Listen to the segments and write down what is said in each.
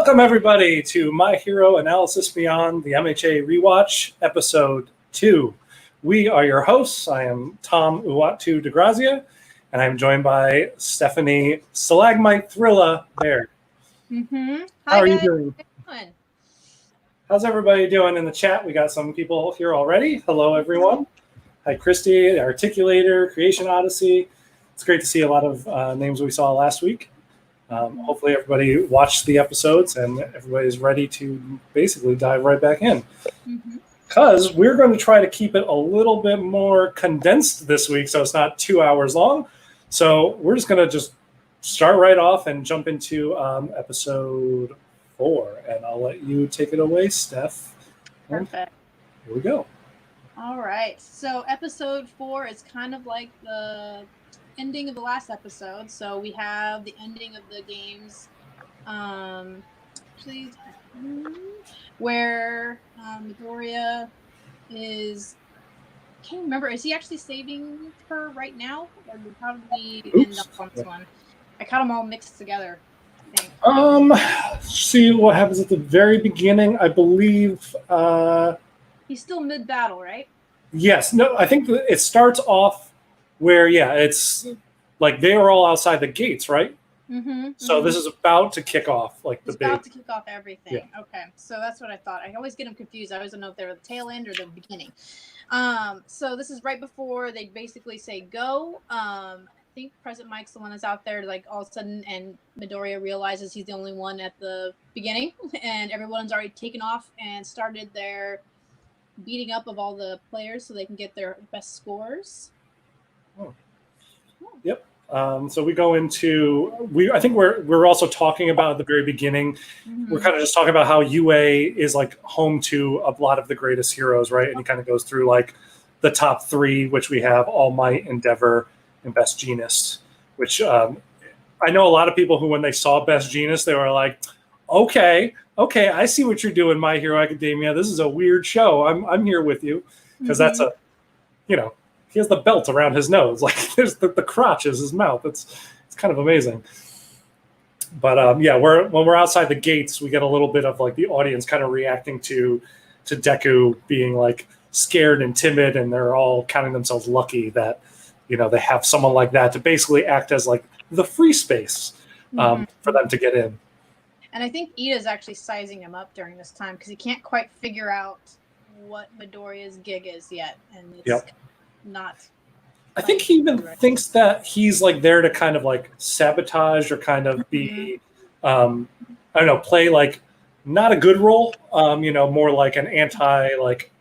Welcome, everybody, to My Hero Analysis Beyond the MHA Rewatch, Episode 2. We are your hosts. I am Tom Uatu DeGrazia, and I'm joined by Stephanie Stalagmite Thrilla Baird. Hi, How are you guys. doing? How's everybody doing in the chat? We got some people here already. Hello, everyone. Hi, Christy, the Articulator, Creation Odyssey. It's great to see a lot of names we saw last week. Hopefully everybody watched the episodes and everybody's ready to basically dive right back in. Because we're going to try to keep it a little bit more condensed this week so it's not 2 hours long. So we're just going to start right off and jump into episode 4. And I'll let you take it away, Steph. Perfect. Here we go. All right. So episode 4 is kind of like the ending of the last episode. So we have the ending of the games, where Midoriya is. I can't remember. Is he actually saving her right now, or would probably end up on this one? I caught them all mixed together, I think. See what happens at the very beginning. I believe He's still mid-battle, right? Yes. No, I think it starts off where, it's like they are all outside the gates, right? So this is about to kick off, It's about to kick off everything. Yeah. Okay, so that's what I thought. I always get them confused. I always don't know if they're the tail end or the beginning. So this is right before they basically say go. I think President Mike's the one that's out there, like all of a sudden, and Midoriya realizes he's the only one at the beginning, and everyone's already taken off and started their beating up of all the players so they can get their best scores. Yep. So we go into I think we're also talking about at the very beginning. We're kind of just talking about how UA is like home to a lot of the greatest heroes, right? And he kind of goes through like the top 3, which we have All Might, Endeavor, and Best Jeanist. Which I know a lot of people who, when they saw Best Jeanist, they were like, "Okay, I see what you're doing, My Hero Academia. This is a weird show. I'm here with you," because that's a, he has the belt around his nose. Like there's the crotch is his mouth. It's kind of amazing. But when we're outside the gates, we get a little bit of like the audience kind of reacting to Deku being like scared and timid, and they're all counting themselves lucky that they have someone like that to basically act as like the free space for them to get in. And I think Ida's actually sizing him up during this time because he can't quite figure out what Midoriya's gig is yet, and it's not. I think he even thinks that he's like there to kind of like sabotage or kind of be, play like not a good role, more like an anti, like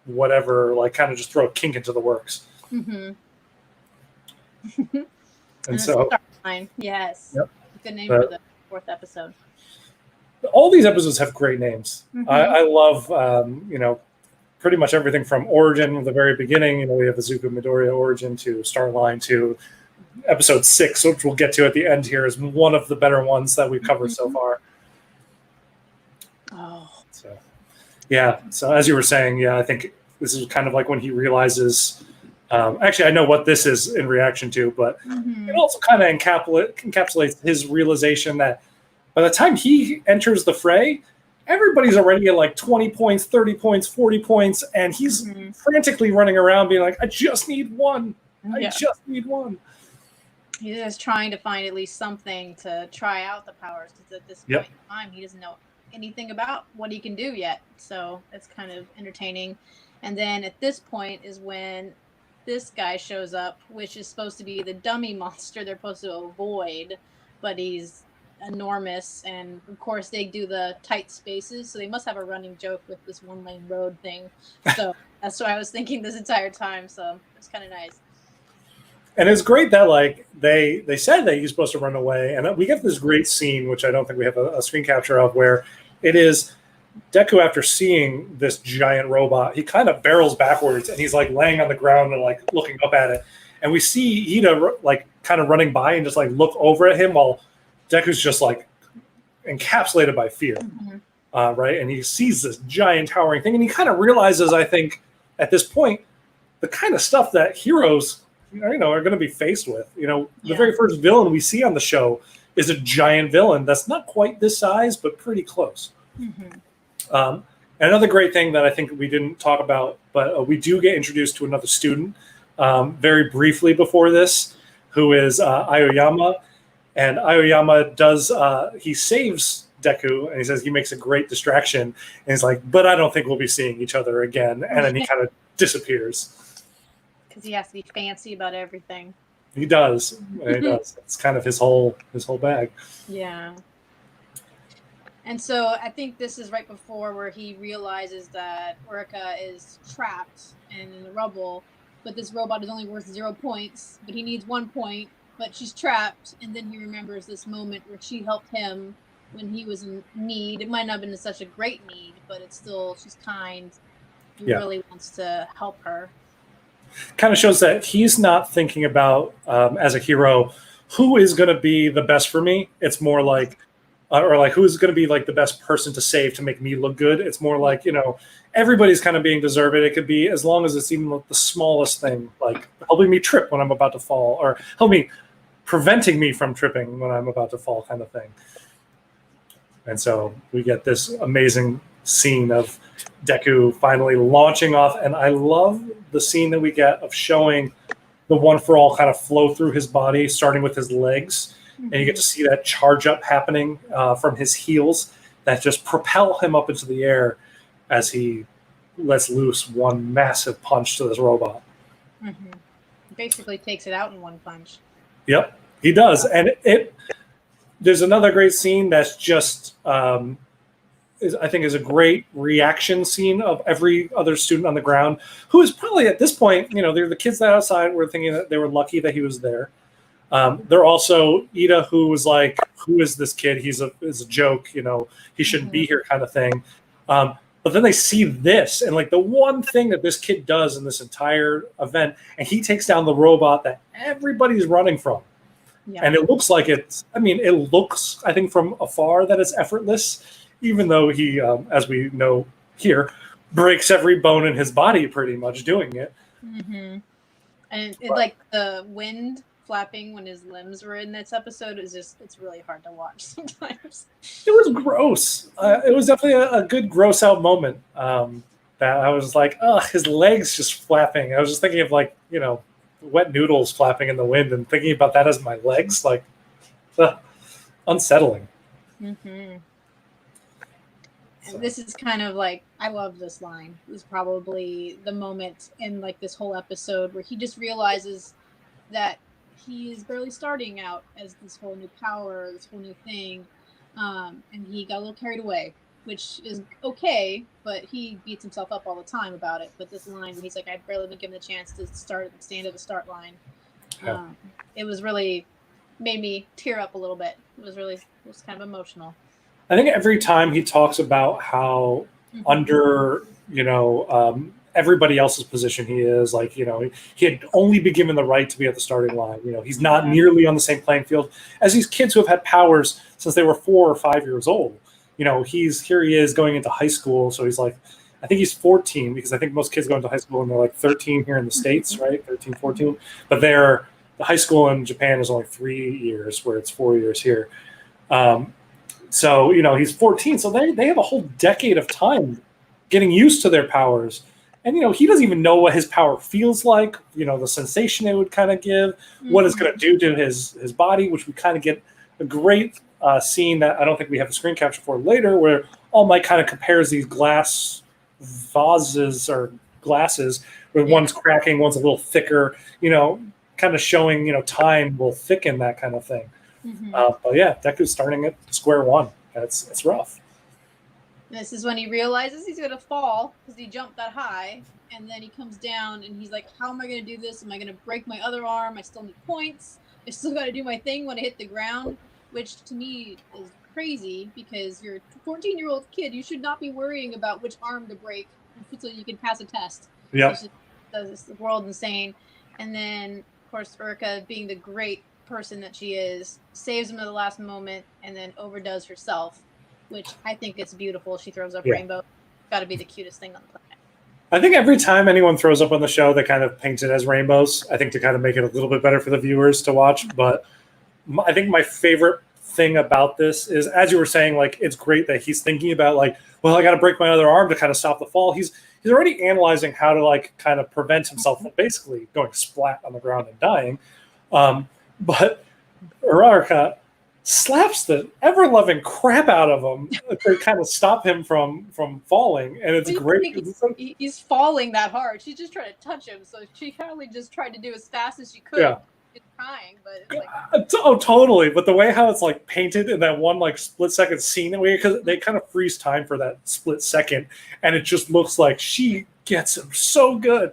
whatever, like kind of just throw a kink into the works. And so, yes, good name for the 4th episode. All these episodes have great names. I love, pretty much everything from origin at the very beginning. We have Izuku Midoriya origin to Starline to episode 6, which we'll get to at the end here, is one of the better ones that we've covered so far. So as you were saying, I think this is kind of like when he realizes. Actually, I know what this is in reaction to, but it also kind of encapsulates his realization that by the time he enters the fray, everybody's already at like 20 points, 30 points, 40 points, and he's frantically running around being like, I just need one. I just need one. He's just trying to find at least something to try out the powers, because at this point in time, he doesn't know anything about what he can do yet. So it's kind of entertaining. And then at this point is when this guy shows up, which is supposed to be the dummy monster they're supposed to avoid, but he's enormous, and of course they do the tight spaces, so they must have a running joke with this 1-lane road thing. So that's what I was thinking this entire time. So it's kind of nice. And it's great that like they said that he's supposed to run away, and we get this great scene, which I don't think we have a screen capture of, where it is Deku, after seeing this giant robot, he kind of barrels backwards and he's like laying on the ground and like looking up at it, and we see Ida like kind of running by and just like look over at him while Deku's just like encapsulated by fear, right? And he sees this giant towering thing, and he kind of realizes, I think, at this point, the kind of stuff that heroes, are going to be faced with. The very first villain we see on the show is a giant villain that's not quite this size, but pretty close. And another great thing that I think we didn't talk about, but we do get introduced to another student very briefly before this, who is Aoyama. And Aoyama does, he saves Deku, and he says he makes a great distraction. And he's like, but I don't think we'll be seeing each other again. And then he kind of disappears. Because he has to be fancy about everything. He does. He does. It's kind of his whole bag. Yeah. And so I think this is right before where he realizes that Urika is trapped and in the rubble, but this robot is only worth 0 points, but he needs 1 point, but she's trapped. And then he remembers this moment where she helped him when he was in need. It might not have been such a great need, but it's still, she's kind. He really wants to help her. Kind of shows that he's not thinking about, as a hero, who is going to be the best for me. It's more like, or like who's going to be like the best person to save to make me look good. It's more like, everybody's kind of being deserved. It could be as long as it's even the smallest thing, like helping me trip when I'm about to fall, or preventing me from tripping when I'm about to fall, kind of thing. And so we get this amazing scene of Deku finally launching off, and I love the scene that we get of showing the One for All kind of flow through his body, starting with his legs, and you get to see that charge up happening from his heels that just propel him up into the air as he lets loose one massive punch to this robot. Basically takes it out in one punch. Yep, he does. And there's another great scene that's just I think is a great reaction scene of every other student on the ground, who is probably at this point, they're the kids that outside were thinking that they were lucky that he was there. They're also Ida, who was like, who is this kid? He's a joke, he shouldn't be here, kind of thing. But then they see this, and like the one thing that this kid does in this entire event, and he takes down the robot that everybody's running from. Yeah. And it looks like it looks, I think, from afar that it's effortless, even though he, as we know here, breaks every bone in his body pretty much doing it. And like the wind flapping when his limbs were in this episode it's really hard to watch sometimes. It was gross. It was definitely a good gross out moment. That I was like, oh, his legs just flapping. I was just thinking of like, wet noodles flapping in the wind and thinking about that as my legs, like unsettling. And this is kind of like, I love this line. This is probably the moment in like this whole episode where he just realizes that he is barely starting out as this whole new power, this whole new thing. And he got a little carried away, which is okay, but he beats himself up all the time about it. But this line, he's like, I've barely been given the chance to stand at the start line. It was really made me tear up a little bit. It was kind of emotional. I think every time he talks about how under, everybody else's position he is, like, he had only been given the right to be at the starting line. He's not nearly on the same playing field as these kids who have had powers since they were 4 or 5 years old. He is going into high school. So he's like, I think he's 14, because I think most kids go into high school and they're like 13 here in the States, right? 13, 14. But the high school in Japan is only 3 years, where it's 4 years here. So, he's 14. So they have a whole decade of time getting used to their powers. And, he doesn't even know what his power feels like, the sensation it would kind of give, what it's going to do to his body, which we kind of get a great scene that I don't think we have a screen capture for later, where All Might kind of compares these glass vases or glasses, where one's cracking, one's a little thicker, kind of showing, time will thicken that kind of thing. But yeah, Deku's starting at square one. It's rough. This is when he realizes he's going to fall because he jumped that high. And then he comes down and he's like, how am I going to do this? Am I going to break my other arm? I still need points. I still got to do my thing when I hit the ground, which to me is crazy, because you're a 14-year-old kid. You should not be worrying about which arm to break so you can pass a test. Yeah. Does the world insane. And then, of course, Urika, being the great person that she is, saves him at the last moment and then overdoes herself, which I think is beautiful. She throws up rainbow. Got to be the cutest thing on the planet. I think every time anyone throws up on the show, they kind of paint it as rainbows, I think, to kind of make it a little bit better for the viewers to watch. But I think my favorite thing about this is, as you were saying, like it's great that he's thinking about like, well, I got to break my other arm to kind of stop the fall. He's already analyzing how to like kind of prevent himself from basically going splat on the ground and dying. But Uraraka slaps the ever-loving crap out of him to kind of stop him from falling, and it's great. He's falling that hard. She's just trying to touch him, so she probably just tried to do as fast as she could. Yeah. She's trying, but it's like, oh, totally. But the way how it's like painted in that one like split second scene, because they kind of freeze time for that split second, and it just looks like she gets him so good.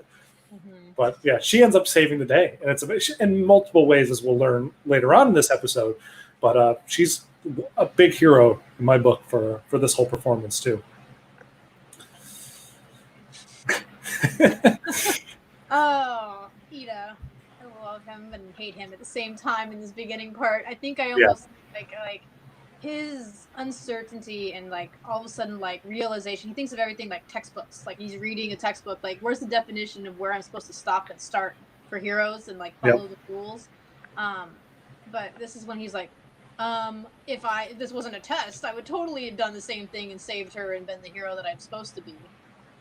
But yeah, she ends up saving the day, and it's in multiple ways, as we'll learn later on in this episode. But she's a big hero in my book for this whole performance too. Oh, Ida, I love him and hate him at the same time in this beginning part. I think I almost like his uncertainty and like all of a sudden like realization. He thinks of everything like textbooks. Like he's reading a textbook. Like where's the definition of where I'm supposed to stop and start for heroes and like follow the rules. But this is when he's like, if this wasn't a test, I would totally have done the same thing and saved her and been the hero that I'm supposed to be.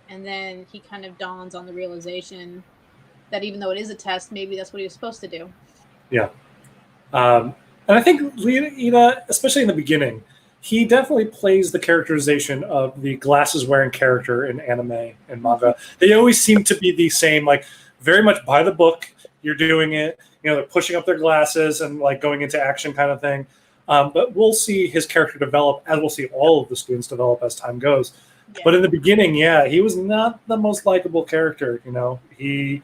And then he kind of dawns on the realization that even though it is a test, maybe that's what he was supposed to do. Yeah. And I think Ida, especially in the beginning, he definitely plays the characterization of the glasses-wearing character in anime and manga. They always seem to be the same, like very much by the book. You're doing it, they're pushing up their glasses and like going into action kind of thing. But we'll see his character develop, as we'll see all of the students develop as time goes. Yeah. But in the beginning, he was not the most likable character. He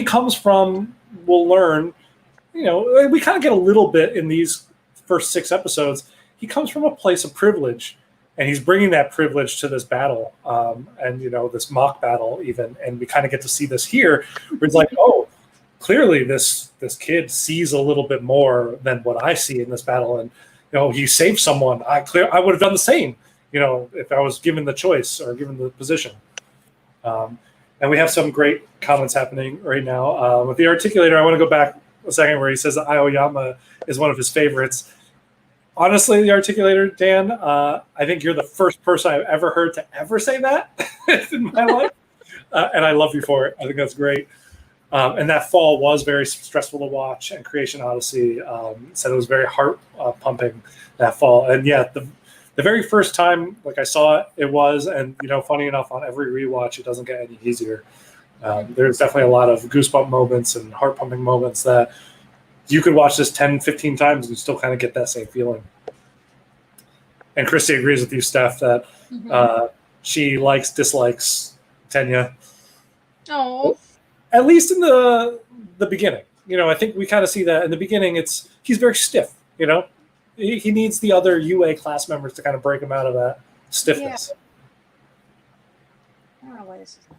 comes from, we'll learn, we kind of get a little bit in these first 6 episodes. He comes from a place of privilege, and he's bringing that privilege to this battle, and this mock battle even. And we kind of get to see this here, where it's like, oh, clearly this kid sees a little bit more than what I see in this battle, and he saved someone. I would have done the same, if I was given the choice or given the position. And we have some great comments happening right now with the articulator. I want to go back a second where he says that Aoyama is one of his favorites. Honestly, the articulator, Dan, I think you're the first person I've ever heard to ever say that in my life, and I love you for it. I think that's great. And that fall was very stressful to watch, and Creation Odyssey said it was very heart pumping that fall. And yeah, the very first time like I saw it, it was, and funny enough, on every rewatch, it doesn't get any easier. There's definitely a lot of goosebump moments and heart pumping moments that you could watch this 10, 15 times and still kind of get that same feeling. And Christy agrees with you, Steph, that she dislikes Tenya. Oh. At least in the beginning. I think we kind of see that in the beginning. He's very stiff, He needs the other UA class members to kind of break him out of that stiffness. Yeah. I don't know why this is.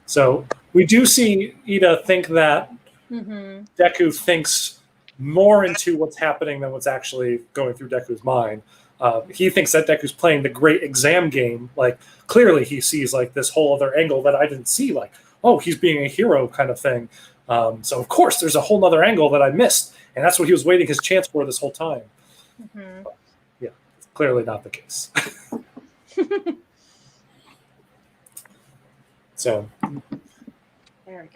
So we do see Ida think that Deku thinks more into what's happening than what's actually going through Deku's mind. He thinks that Deku's playing the great exam game. Like, clearly he sees like this whole other angle that I didn't see. Like, oh, he's being a hero kind of thing. So of course there's a whole other angle that I missed. And that's what he was waiting his chance for this whole time. But, yeah, it's clearly not the case. So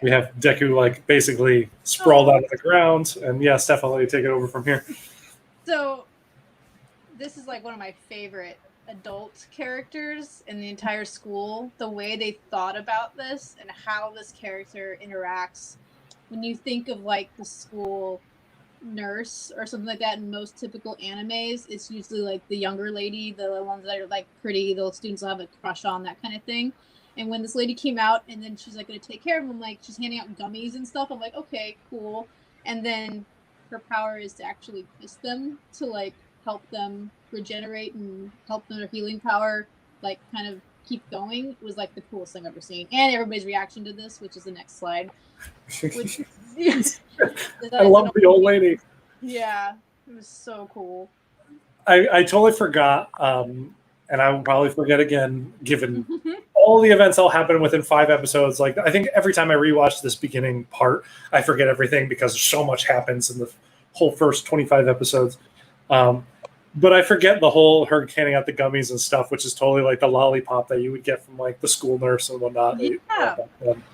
we have Deku like basically sprawled out on the ground. And yeah, Steph, I'll let you take it over from here. So this is like one of my favorite adult characters in the entire school. The way they thought about this and how this character interacts. When you think of like the school nurse or something like that in most typical animes, it's usually like the younger lady, the ones that are like pretty, the students will have a crush on, that kind of thing. And when this lady came out and then she's like going to take care of them, like she's handing out gummies and stuff, I'm like, okay, cool. And then her power is to actually kiss them to like help them regenerate and help their healing power like kind of keep going. It was like the coolest thing I've ever seen. And everybody's reaction to this, which is the next slide. Which, I love the old lady. Yeah, it was so cool. I totally forgot, and I will probably forget again, given all the events that'll happen within 5 episodes. Like, I think every time I rewatch this beginning part, I forget everything because so much happens in the whole first 25 episodes. But I forget the whole her handing out the gummies and stuff, which is totally like the lollipop that you would get from like the school nurse and whatnot. Yeah.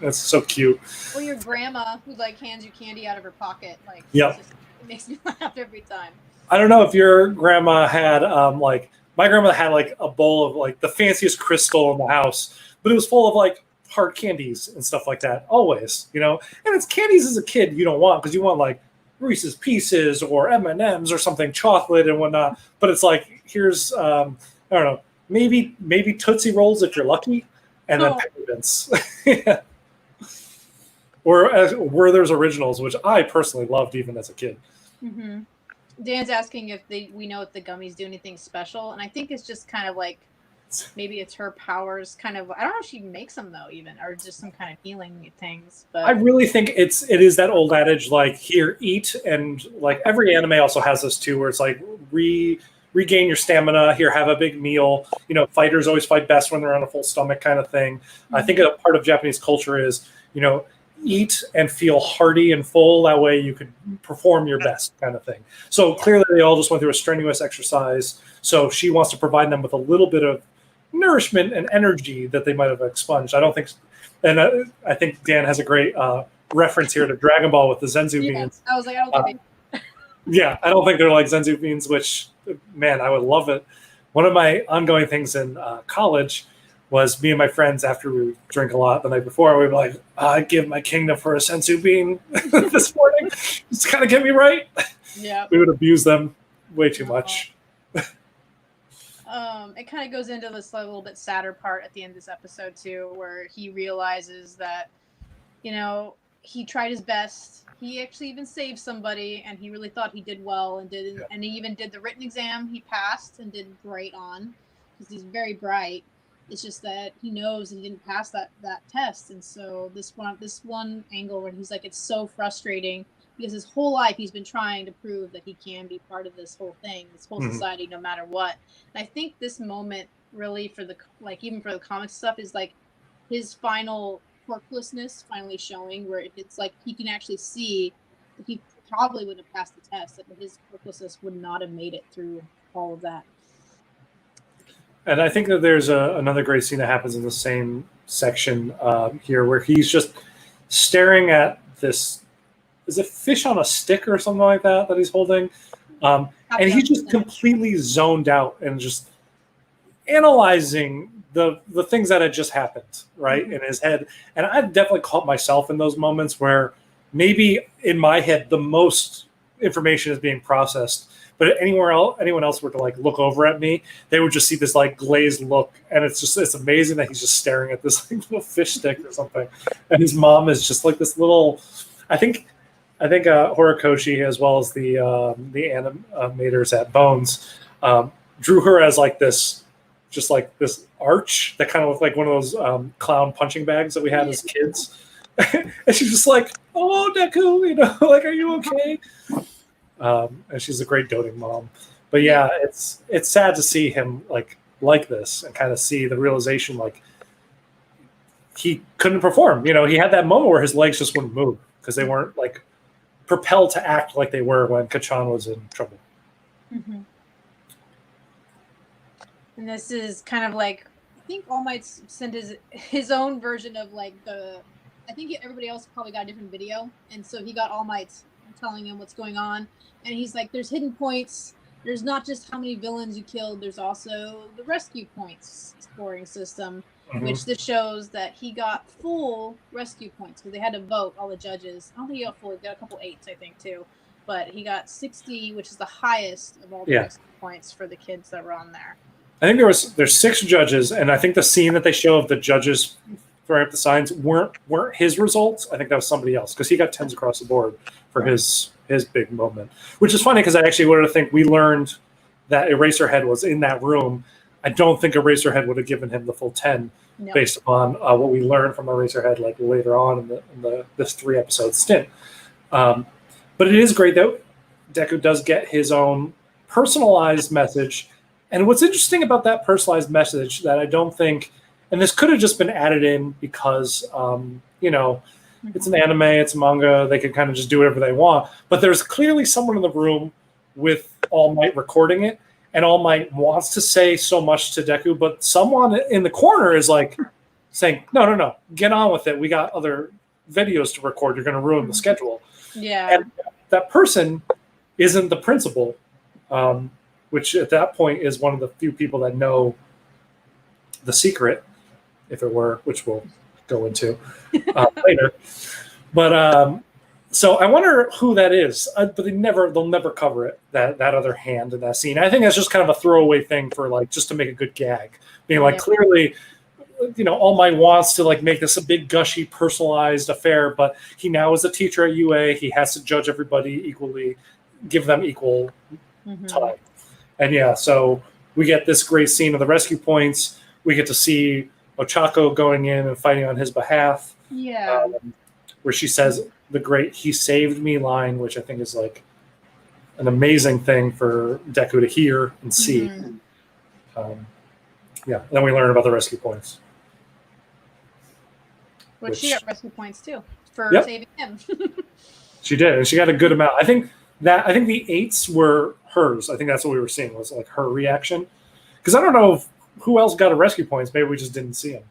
It's so cute. Or your grandma who like hands you candy out of her pocket. Like, Yep. It makes me laugh every time. I don't know if your grandma had like my grandma had like a bowl of like the fanciest crystal in the house, but it was full of like hard candies and stuff like that. Always, you know. And it's candies as a kid you don't want because you want like Reese's Pieces or M&Ms or something, chocolate and whatnot. But it's like here's I don't know, maybe Tootsie Rolls if you're lucky, and then Peppermints. Yeah. Or Werther's Originals, which I personally loved even as a kid. Mm-hmm. Dan's asking if we know if the gummies do anything special, and I think it's just kind of like maybe it's her powers. Kind of, I don't know if she makes them though, even or just some kind of healing things. But I really think it is that old adage like here eat, and like every anime also has this too, where it's like regain your stamina. Here, have a big meal. You know, fighters always fight best when they're on a full stomach, kind of thing. Mm-hmm. I think a part of Japanese culture is eat and feel hearty and full. That way you could perform your best, kind of thing. So clearly they all just went through a strenuous exercise. So she wants to provide them with a little bit of nourishment and energy that they might have expunged. I don't think, and I think Dan has a great reference here to Dragon Ball with the Zenzu beans. I was like, I don't think yeah, I don't think they're like Zenzu beans, which, man, I would love it. One of my ongoing things in college was me and my friends, after we would drink a lot the night before, we were like, I'd give my kingdom for a sensu bean this morning. Just to kind of get me right. Yeah. We would abuse them way too much. It kind of goes into this little bit sadder part at the end of this episode too, where he realizes that, he tried his best. He actually even saved somebody, and he really thought he did well, and he even did the written exam. He passed and did great on, because he's very bright. It's just that he knows he didn't pass that test, and so this one angle where he's like, it's so frustrating because his whole life he's been trying to prove that he can be part of this whole thing, this whole society, no matter what. And I think this moment really even for the comic stuff is like his final quirklessness finally showing, where it's like he can actually see that he probably wouldn't have passed the test, that his quirklessness would not have made it through all of that. And I think that there's another great scene that happens in the same section here, where he's just staring at this, is it fish on a stick or something like that he's holding? And he's just completely zoned out and just analyzing the things that had just happened, right, in his head. And I've definitely caught myself in those moments where maybe in my head the most information is being processed, but anyone else were to like look over at me, they would just see this like glazed look, and it's amazing that he's just staring at this like, little fish stick or something, and his mom is just like this little. I think Horikoshi, as well as the animators at Bones, drew her as like this, just like this arch that kind of looked like one of those clown punching bags that we had as kids, and she's just like, "Oh, Deku, like, are you okay?" And she's a great doting mom. But yeah, it's sad to see him like this and kind of see the realization like he couldn't perform. He had that moment where his legs just wouldn't move because they weren't like propelled to act like they were when Kacchan was in trouble. Mm-hmm. And this is kind of like, I think All Might sent his own version of like I think everybody else probably got a different video, and so he got All Might telling him what's going on, and he's like, there's hidden points, there's not just how many villains you killed, there's also the rescue points scoring system, which this shows that he got full rescue points, because they had to vote, all the judges. I don't think he got full, he got a couple 8s I think too, but he got 60, which is the highest of all the rescue points for the kids that were on there. I think there's 6 judges, and I think the scene that they show of the judges throwing up the signs weren't his results. I think that was somebody else, because he got 10s across the board for his big moment, which is funny because I actually wanted to think we learned that Eraserhead was in that room. I don't think Eraserhead would have given him the full 10 based on what we learned from Eraserhead like later on in this 3-episode stint. But it is great that Deku does get his own personalized message. And what's interesting about that personalized message that I don't think, and this could have just been added in because, It's an anime, it's a manga. They can kind of just do whatever they want. But there's clearly someone in the room with All Might recording it, and All Might wants to say so much to Deku, but someone in the corner is like saying, no, get on with it. We got other videos to record. You're going to ruin the schedule. Yeah. And that person isn't the principal, which at that point is one of the few people that know the secret, if it were, which we'll go into later. But so I wonder who that is. But they'll never cover it. That other hand in that scene. I think that's just kind of a throwaway thing for like just to make a good gag. Being like clearly, All Might wants to like make this a big gushy personalized affair, but he now is a teacher at UA. He has to judge everybody equally, give them equal time. And so we get this great scene of the rescue points. We get to see Ochako going in and fighting on his behalf. Yeah. Where she says the great "He saved me" line, which I think is like an amazing thing for Deku to hear and see. And then we learn about the rescue points. Which she got rescue points too for saving him. She did, and she got a good amount. I think the 8s were hers. I think that's what we were seeing was like her reaction. Because I don't know who else got a rescue points. Maybe we just didn't see him.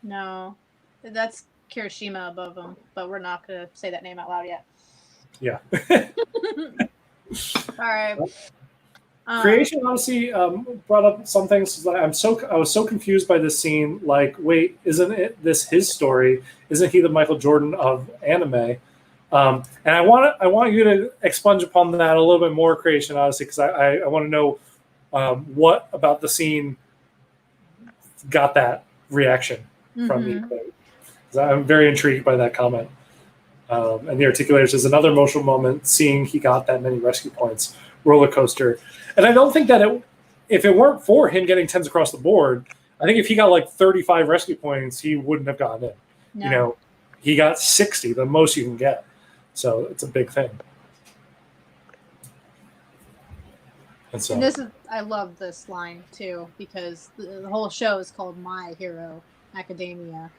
No, that's Kirishima above him, but we're not going to say that name out loud yet. Yeah. All right. Creation Odyssey brought up some things. I was so confused by this scene. Like, wait, isn't this his story? Isn't he the Michael Jordan of anime? And I want you to expunge upon that a little bit more, Creation Odyssey, because I want to know what about the scene got that reaction from me. I'm very intrigued by that comment. And the articulator says another emotional moment seeing he got that many rescue points. Roller coaster. And I don't think that if it weren't for him getting 10s across the board, I think if he got like 35 rescue points, he wouldn't have gotten in. No. He got 60, the most you can get. So it's a big thing. And I love this line too, because the whole show is called My Hero Academia.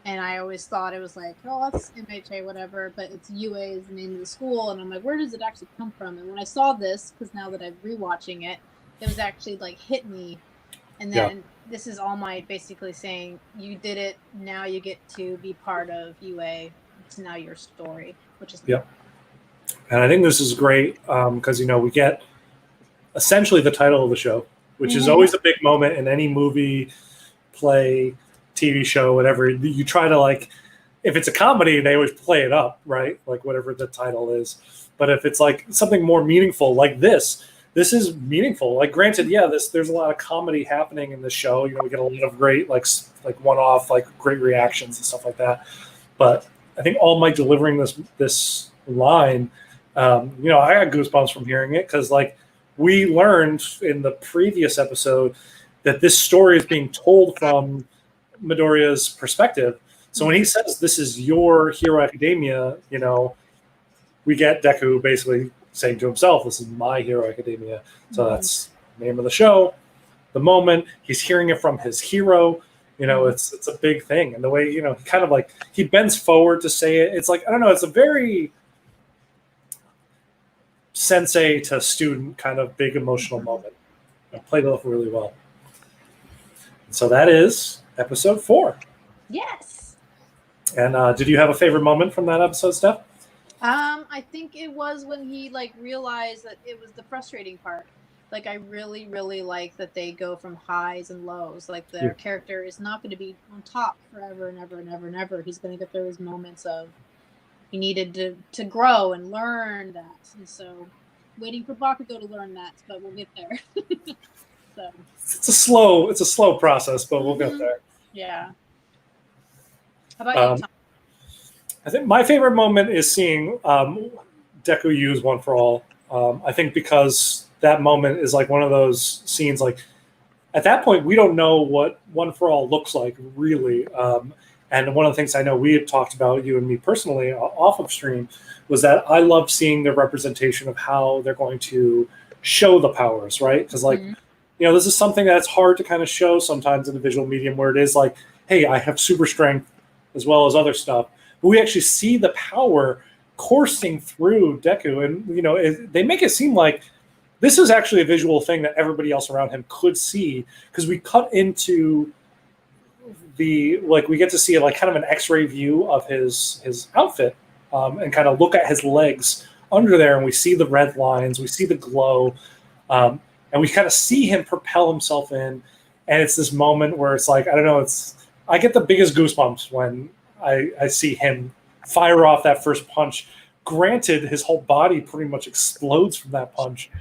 And I always thought it was like, oh, that's MHA, whatever, but it's UA is the name of the school. And I'm like, where does it actually come from? And when I saw this, because now that I'm rewatching it, it was actually like hit me. And then this is All Might basically saying, you did it, now you get to be part of UA. It's now your story, which is cool. And I think this is great because, we get essentially the title of the show, which is always a big moment in any movie, play, TV show, whatever. You try to like, if it's a comedy, they always play it up, right? Like whatever the title is. But if it's like something more meaningful, like this is meaningful. Like granted, there's a lot of comedy happening in the show. We get a lot of great like one-off like great reactions and stuff like that. But I think All Might delivering this line, I got goosebumps from hearing it because like we learned in the previous episode that this story is being told from Midoriya's perspective. So when he says this is your Hero Academia, we get Deku basically saying to himself, this is my Hero Academia. So that's the name of the show. The moment he's hearing it from his hero, it's a big thing. And the way, he kind of like, he bends forward to say it. It's like, I don't know, it's a very sensei to student kind of big emotional moment. It played it off really well. So that is episode 4. Yes. And did you have a favorite moment from that episode, Steph? I think it was when he like realized that it was the frustrating part. Like I really, really like that they go from highs and lows. Like their character is not going to be on top forever and ever and ever and ever. He's going to get those moments of he needed to grow and learn that. And so waiting for Bakugo to learn that, but we'll get there. So it's a slow process, but we'll get there. Yeah. How about you, Tom? I think my favorite moment is seeing Deku use One for All. I think because that moment is like one of those scenes. Like at that point, we don't know what One for All looks like really. And one of the things I know we had talked about, you and me personally, off of stream, was that I love seeing the representation of how they're going to show the powers, right? Because like. This is something that's hard to kind of show sometimes in the visual medium where it is like, hey, I have super strength as well as other stuff. but we actually see the power coursing through Deku, and they make it seem like this is actually a visual thing that everybody else around him could see, because we cut into we get to see like kind of an X-ray view of his outfit, and kind of look at his legs under there, and we see the red lines, we see the glow, and we kind of see him propel himself in, and it's this moment where it's like, I don't know, I get the biggest goosebumps when I see him fire off that first punch. Granted, his whole body pretty much explodes from that punch,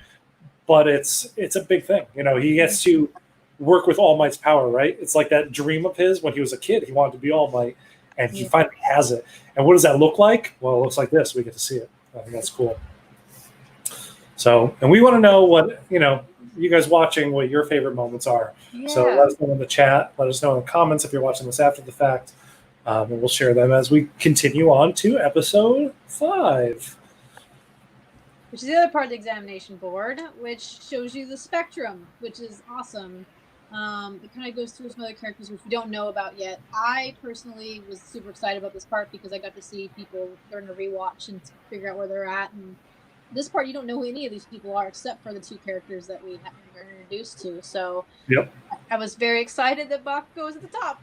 but it's a big thing. He gets to work with All Might's power, right? It's like that dream of his when he was a kid. He wanted to be All Might, and he finally has it. And what does that look like? Well, it looks like this. We get to see it. I think that's cool. So, and we want to know what, you guys watching, what your favorite moments are. Yeah. So let us know in the chat. Let us know in the comments if you're watching this after the fact. And we'll share them as we continue on to episode 5. Which is the other part of the examination board, which shows you the spectrum, which is awesome. It kind of goes through some other characters which we don't know about yet. I personally was super excited about this part because I got to see people during the rewatch and figure out where they're at. And this part, you don't know who any of these people are except for the 2 characters that we were introduced to. So yep. I was very excited that Bakugo is at the top.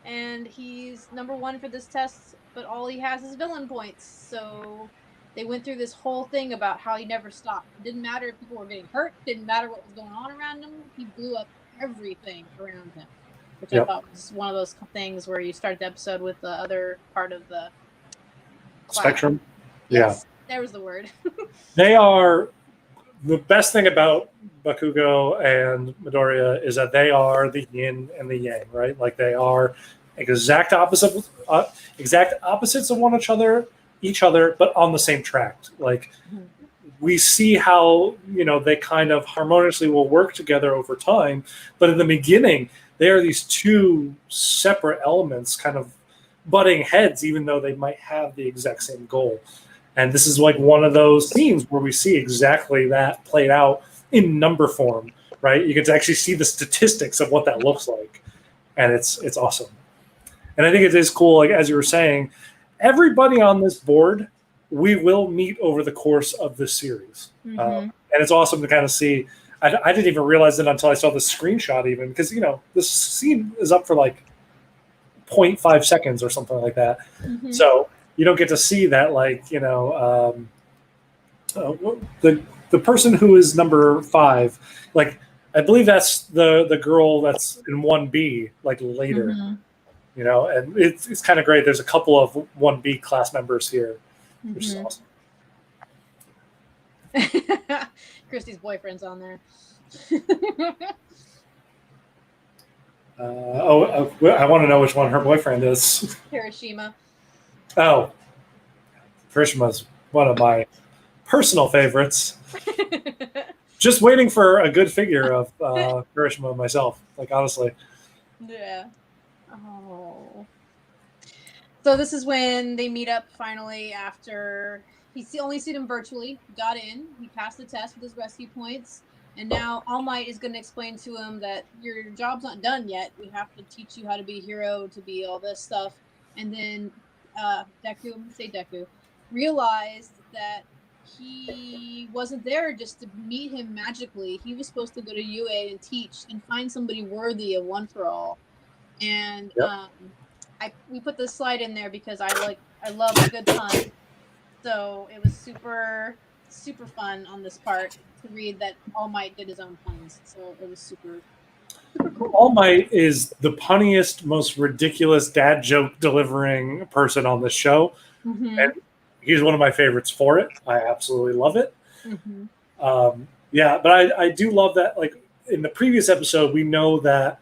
And he's number 1 for this test, but all he has is villain points. So they went through this whole thing about how he never stopped. It didn't matter if people were getting hurt. It didn't matter what was going on around him. He blew up everything around him, which I thought was one of those things where you start the episode with the other part of the spectrum. Yes, there was the word. They are the best thing about Bakugo and Midoriya is that they are the yin and the yang, right? Like they are exact opposites of each other, but on the same track. Like we see how they kind of harmoniously will work together over time, but in the beginning they are these 2 separate elements kind of butting heads, even though they might have the exact same goal. And this is like one of those scenes where we see exactly that played out in number form, right? You get to actually see the statistics of what that looks like, and it's awesome. And I think it is cool, like as you were saying, everybody on this board we will meet over the course of this series. And it's awesome to kind of see. I didn't even realize it until I saw the screenshot even, because, this scene is up for like 0.5 seconds or something like that. So you don't get to see that, like, the person who is number 5, like, I believe that's the girl that's in 1B, like later, and it's kind of great. There's a couple of 1B class members here. Which is awesome. Christy's boyfriend's on there. I want to know which one her boyfriend is. Hiroshima. Oh, Hiroshima one of my personal favorites. Just waiting for a good figure of Hiroshima myself. Like, honestly. Yeah. Oh. So this is when they meet up finally after he's only seen him virtually, got in, he passed the test with his rescue points, and now All Might is going to explain to him that your job's not done yet. We have to teach you how to be a hero, to be all this stuff. And then Deku realized that he wasn't there just to meet him magically. He was supposed to go to UA and teach and find somebody worthy of One for All. And we put this slide in there because I love a good pun. So it was super, super fun on this part to read that All Might did his own puns. So it was super cool. All Might is the punniest, most ridiculous dad joke delivering person on this show. And he's one of my favorites for it. I absolutely love it. But I do love that, like, in the previous episode, we know that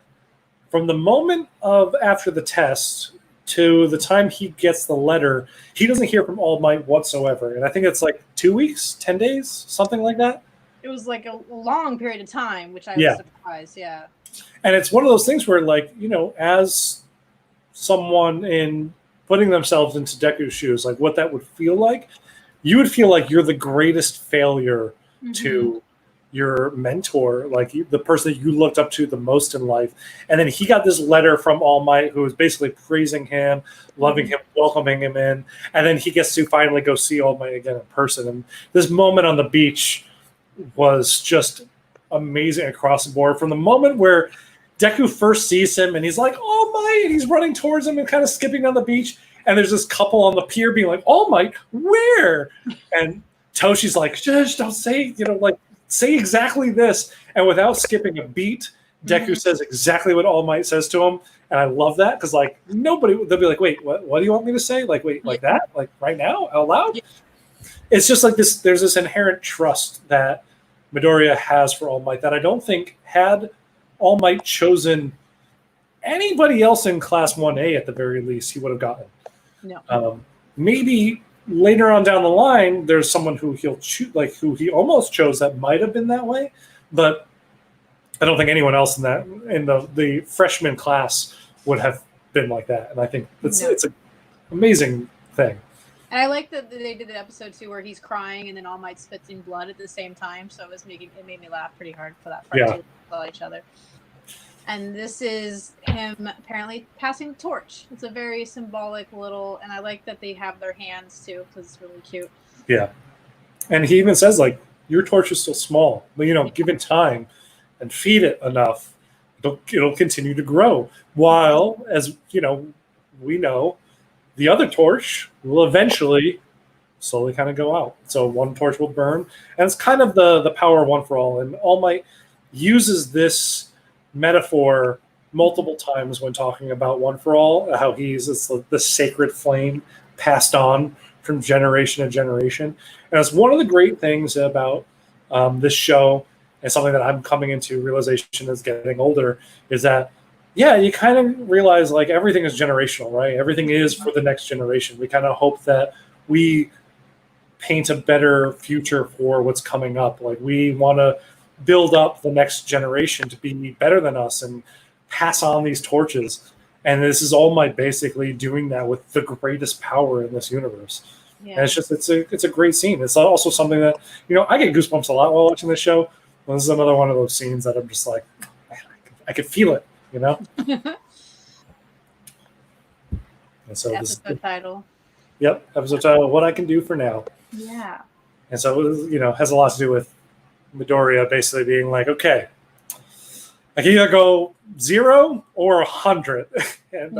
from the moment of after the test to the time he gets the letter, he doesn't hear from All Might whatsoever. And I think it's like 2 weeks, 10 days, something like that. It was like a long period of time, which I was surprised. Yeah. And it's one of those things where, like, as someone in putting themselves into Deku's shoes, like what that would feel like, you would feel like you're the greatest failure to your mentor, like the person that you looked up to the most in life. And then he got this letter from All Might, who was basically praising him, loving him, welcoming him in. And then he gets to finally go see All Might again in person. And this moment on the beach was just amazing across the board. From the moment where Deku first sees him and he's like, All Might, and he's running towards him and kind of skipping on the beach. And there's this couple on the pier being like, All Might, where? And Toshi's like, just don't say, like, say exactly this. And without skipping a beat, Deku says exactly what All Might says to him. And I love that because, like, nobody, they'll be like, wait, what do you want me to say? Like, wait, like that? Like, right now? Out loud? Yeah. It's just like this, there's this inherent trust that Midoriya has for All Might that I don't think had All Might chosen anybody else in Class 1A at the very least, he would have gotten. No. Maybe later on down the line, there's someone who he'll choose, like who he almost chose that might have been that way, but I don't think anyone else in the freshman class would have been like that. And I think it's an amazing thing. And I like that they did the episode too where he's crying and then All Might spitting blood at the same time. So it made me laugh pretty hard for that part to follow each other. And this is him apparently passing the torch. It's a very symbolic little, and I like that they have their hands too because it's really cute. Yeah, and he even says like, "Your torch is still small, but given time and feed it enough, it'll continue to grow." While, as we know, the other torch will eventually slowly kind of go out. So one torch will burn, and it's kind of the power one for all. And All Might uses this metaphor multiple times when talking about One for All, how he's the sacred flame passed on from generation to generation. And it's one of the great things about this show, and something that I'm coming into realization as getting older, is that, you kind of realize like everything is generational, right? Everything is for the next generation. We kind of hope that we paint a better future for what's coming up. Like we want to build up the next generation to be better than us and pass on these torches. And this is All Might basically doing that with the greatest power in this universe. Yeah. And it's a great scene. It's also something that, I get goosebumps a lot while watching this show. And this is another one of those scenes that I'm just like, I could feel it, And so episode title. Yep. Episode title, What I Can Do for Now. Yeah. And so, it has a lot to do with Midoriya basically being like, okay, I can either go 0 or 100. And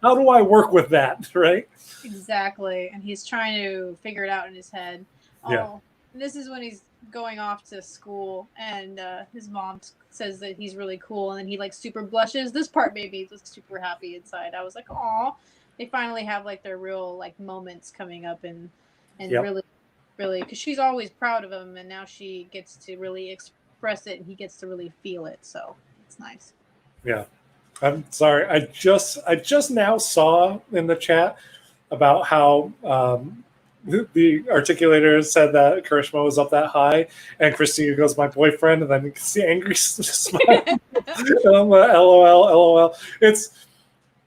how do I work with that, right? Exactly. And he's trying to figure it out in his head. And this is when he's going off to school and his mom says that he's really cool and then he like super blushes. This part made me just super happy inside. I was like, aw, they finally have like their real like moments coming up and really, because she's always proud of him, and now she gets to really express it, and he gets to really feel it. So it's nice. Yeah, I'm sorry. I just now saw in the chat about how the articulator said that Kirishima was up that high, and Christina goes, "My boyfriend," and then you can see angry smile. LOL. This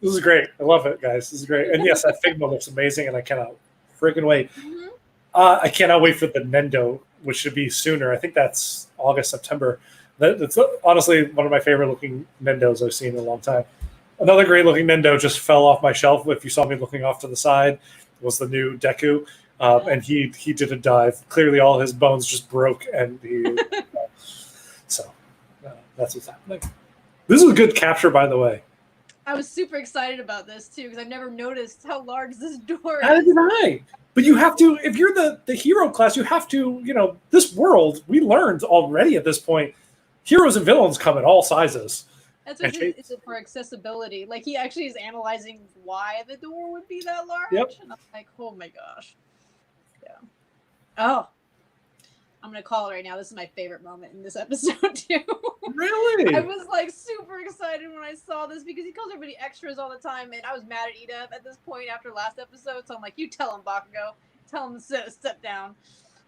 is great. I love it, guys. This is great. And yes, that Figma looks amazing, and I cannot freaking wait. Mm-hmm. I cannot wait for the Nendo, which should be sooner. I think that's August, September. That's honestly one of my favorite looking Nendos I've seen in a long time. Another great looking Nendo just fell off my shelf. If you saw me looking off to the side, was the new Deku, and he did a dive. Clearly, all his bones just broke, and so that's what's happening. This is a good capture, by the way. I was super excited about this too because I've never noticed how large this door is. How did I? But you have to, if you're the hero class, you have to, this world, we learned already at this point, heroes and villains come in all sizes. That's what it's for accessibility. Like, he actually is analyzing why the door would be that large. Yep. And I'm like, oh my gosh. Yeah. Oh. I'm going to call it right now. This is my favorite moment in this episode, too. Really? I was, like, super excited when I saw this because he calls everybody extras all the time, and I was mad at Ida at this point after last episode, so I'm like, you tell him, Bakugo. Tell him to step down.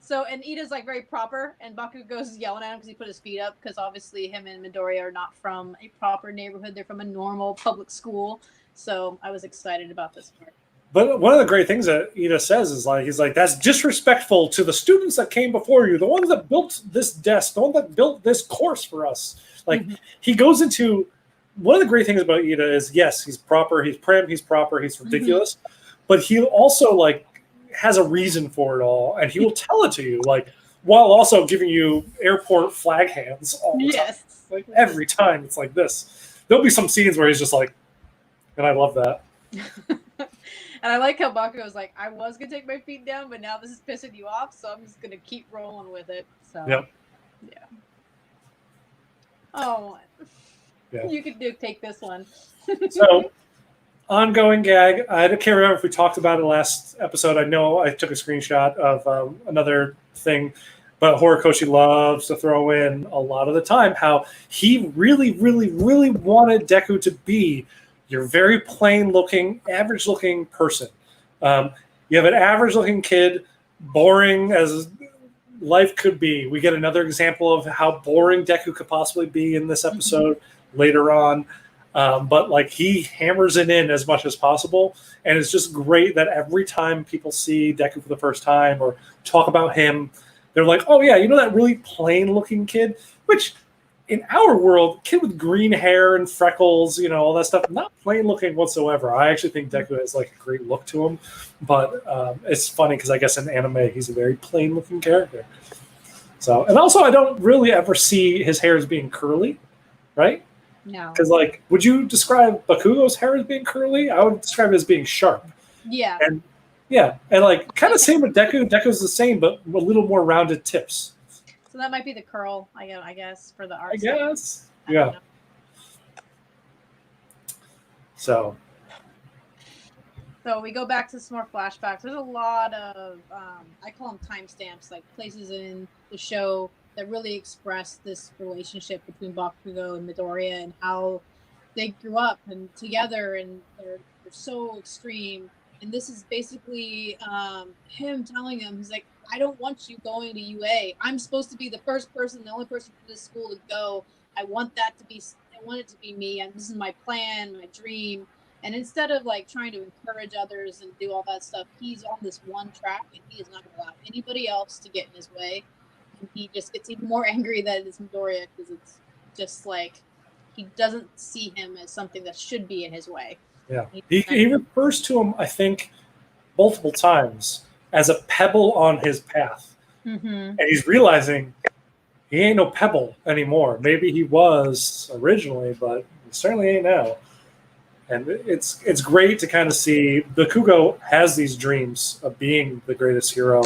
So, and Ida's, like, very proper, and Bakugo goes yelling at him because he put his feet up, because obviously him and Midoriya are not from a proper neighborhood. They're from a normal public school, so I was excited about this part. But one of the great things that Ida says is like, he's like, that's disrespectful to the students that came before you, the ones that built this desk, the one that built this course for us. Like, he goes into one of the great things about Ida is, yes, he's proper, he's prim, he's proper, he's ridiculous, but he also like has a reason for it all, and he will tell it to you, like, while also giving you airport flag hands all the time. Like every time it's like this. There'll be some scenes where he's just like, and I love that. And I like how Bakugo was like, I was gonna take my feet down, but now this is pissing you off, so I'm just gonna keep rolling with it. So Yep. Yeah. Oh, Yeah. you could take this one. So, ongoing gag. I can't remember if we talked about it last episode. I know I took a screenshot of another thing, but Horikoshi loves to throw in a lot of the time how he really, really, really wanted Deku to be your very plain-looking, average-looking person. You have an average-looking kid, boring as life could be. We get another example of how boring Deku could possibly be in this episode later on. But like he hammers it in as much as possible, and it's just great that every time people see Deku for the first time or talk about him, they're like, "Oh yeah, you know that really plain-looking kid?" Which, in our world, kid with green hair and freckles, you know, all that stuff, not plain-looking whatsoever. I actually think Deku has like a great look to him, but it's funny because I guess in anime he's a very plain-looking character. So, and also I don't really ever see his hair as being curly, right? No. Because, like, would you describe Bakugo's hair as being curly? I would describe it as being sharp. Yeah. And yeah, and like kind of same with Deku. Deku's the same, but a little more rounded tips. So that might be the curl, I guess, for the art. I guess. I Yeah. So we go back to some more flashbacks. There's a lot of, I call them timestamps, like places in the show that really express this relationship between Bakugo and Midoriya and how they grew up and together, and they're so extreme. And this is basically him telling him, he's like, I don't want you going to UA. I'm supposed to be the first person, the only person from this school to go. I want it to be me, and this is my plan, my dream. And instead of like trying to encourage others and do all that stuff, he's on this one track, and he is not going to allow anybody else to get in his way. And he just gets even more angry that it's Midoriya, because it's just like he doesn't see him as something that should be in his way. yeah, he refers to him, I think, multiple times as a pebble on his path, and he's realizing he ain't no pebble anymore. Maybe he was originally, but he certainly ain't now. And it's great to kind of see Bakugo has these dreams of being the greatest hero,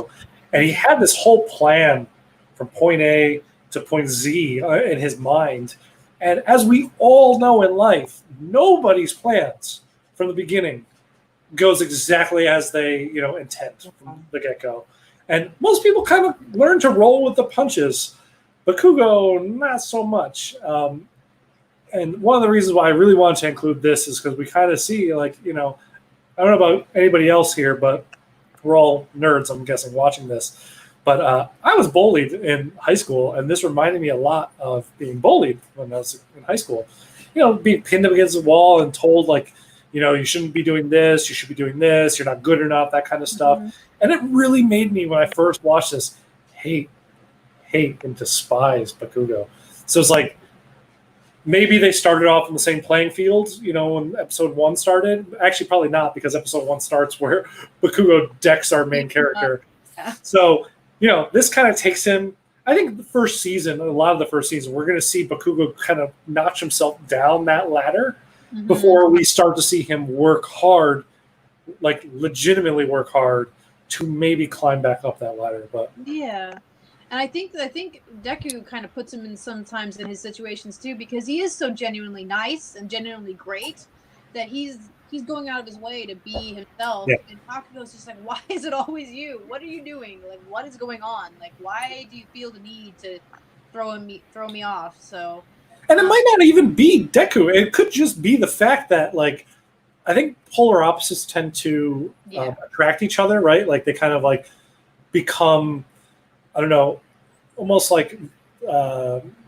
and he had this whole plan from point A to point Z in his mind. And as we all know in life, nobody's plans from the beginning goes exactly as they intend from the get-go. And most people kind of learn to roll with the punches. Bakugo, not so much. And one of the reasons why I really wanted to include this is because we kind of see, like, I don't know about anybody else here, but we're all nerds, I'm guessing, watching this. But I was bullied in high school, and this reminded me a lot of being bullied when I was in high school. Being pinned up against the wall and told, like, you shouldn't be doing this, you should be doing this, you're not good enough, that kind of stuff. And it really made me, when I first watched this, hate and despise Bakugo. So it's like, maybe they started off in the same playing field, when episode 1 started. Actually, probably not, because episode 1 starts where Bakugo decks our main character. So, this kind of takes him, I think the first season, a lot of the first season, we're going to see Bakugo kind of notch himself down that ladder before we start to see him work hard, like legitimately work hard to maybe climb back up that ladder. But yeah. And I think Deku kind of puts him in sometimes in his situations too, because he is so genuinely nice and genuinely great that he's going out of his way to be himself. Yeah. And Bakugo's just like, why is it always you? What are you doing? Like, what is going on? Like, why do you feel the need to throw me off? So, and it might not even be Deku. It could just be the fact that, like, I think polar opposites tend to attract each other, right? Like, they kind of like become, I don't know, almost like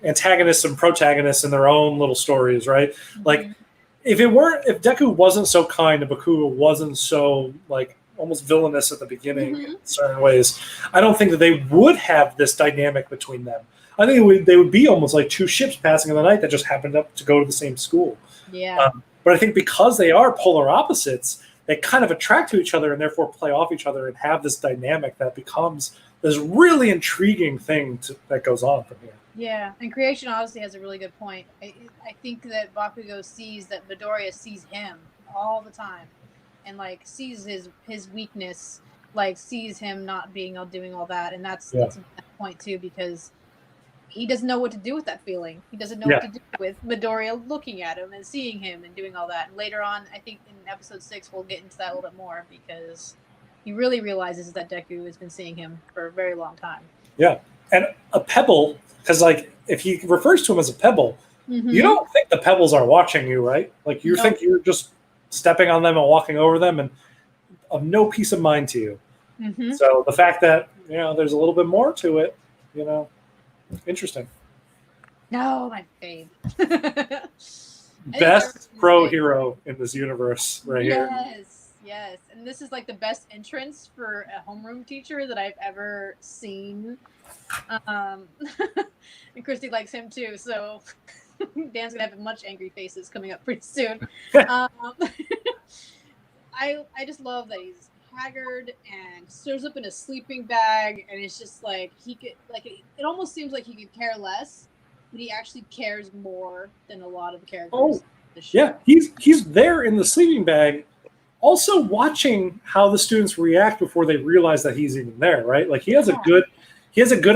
antagonists and protagonists in their own little stories, right? Like, if Deku wasn't so kind and Bakugo wasn't so like almost villainous at the beginning in certain ways, I don't think that they would have this dynamic between them. I think they would be almost like two ships passing in the night that just happened to go to the same school. Yeah. But I think because they are polar opposites, they kind of attract to each other and therefore play off each other and have this dynamic that becomes this really intriguing thing that goes on from here. Yeah, and Creation honestly has a really good point. I think that Bakugo sees that Midoriya sees him all the time, and like sees his weakness, like sees him not doing all that, and that's a point too, because he doesn't know what to do with that feeling. He doesn't know what to do with Midoriya looking at him and seeing him and doing all that. And later on, I think in episode 6, we'll get into that a little bit more, because he really realizes that Deku has been seeing him for a very long time. Yeah, and a pebble, because like if he refers to him as a pebble, you don't think the pebbles are watching you, right? Like you think you're just stepping on them and walking over them, and of no peace of mind to you. So the fact that there's a little bit more to it, interesting. No, my fave. Best pro hero in this universe, right here. Yes, and this is like the best entrance for a homeroom teacher that I've ever seen. And Christy likes him too, so Dan's gonna have much angry faces coming up pretty soon. I just love that he's haggard and shows up in a sleeping bag, and it's just like he could it almost seems like he could care less, but he actually cares more than a lot of the characters. Oh, yeah, he's there in the sleeping bag, also watching how the students react before they realize that he's even there, right? Like he has a good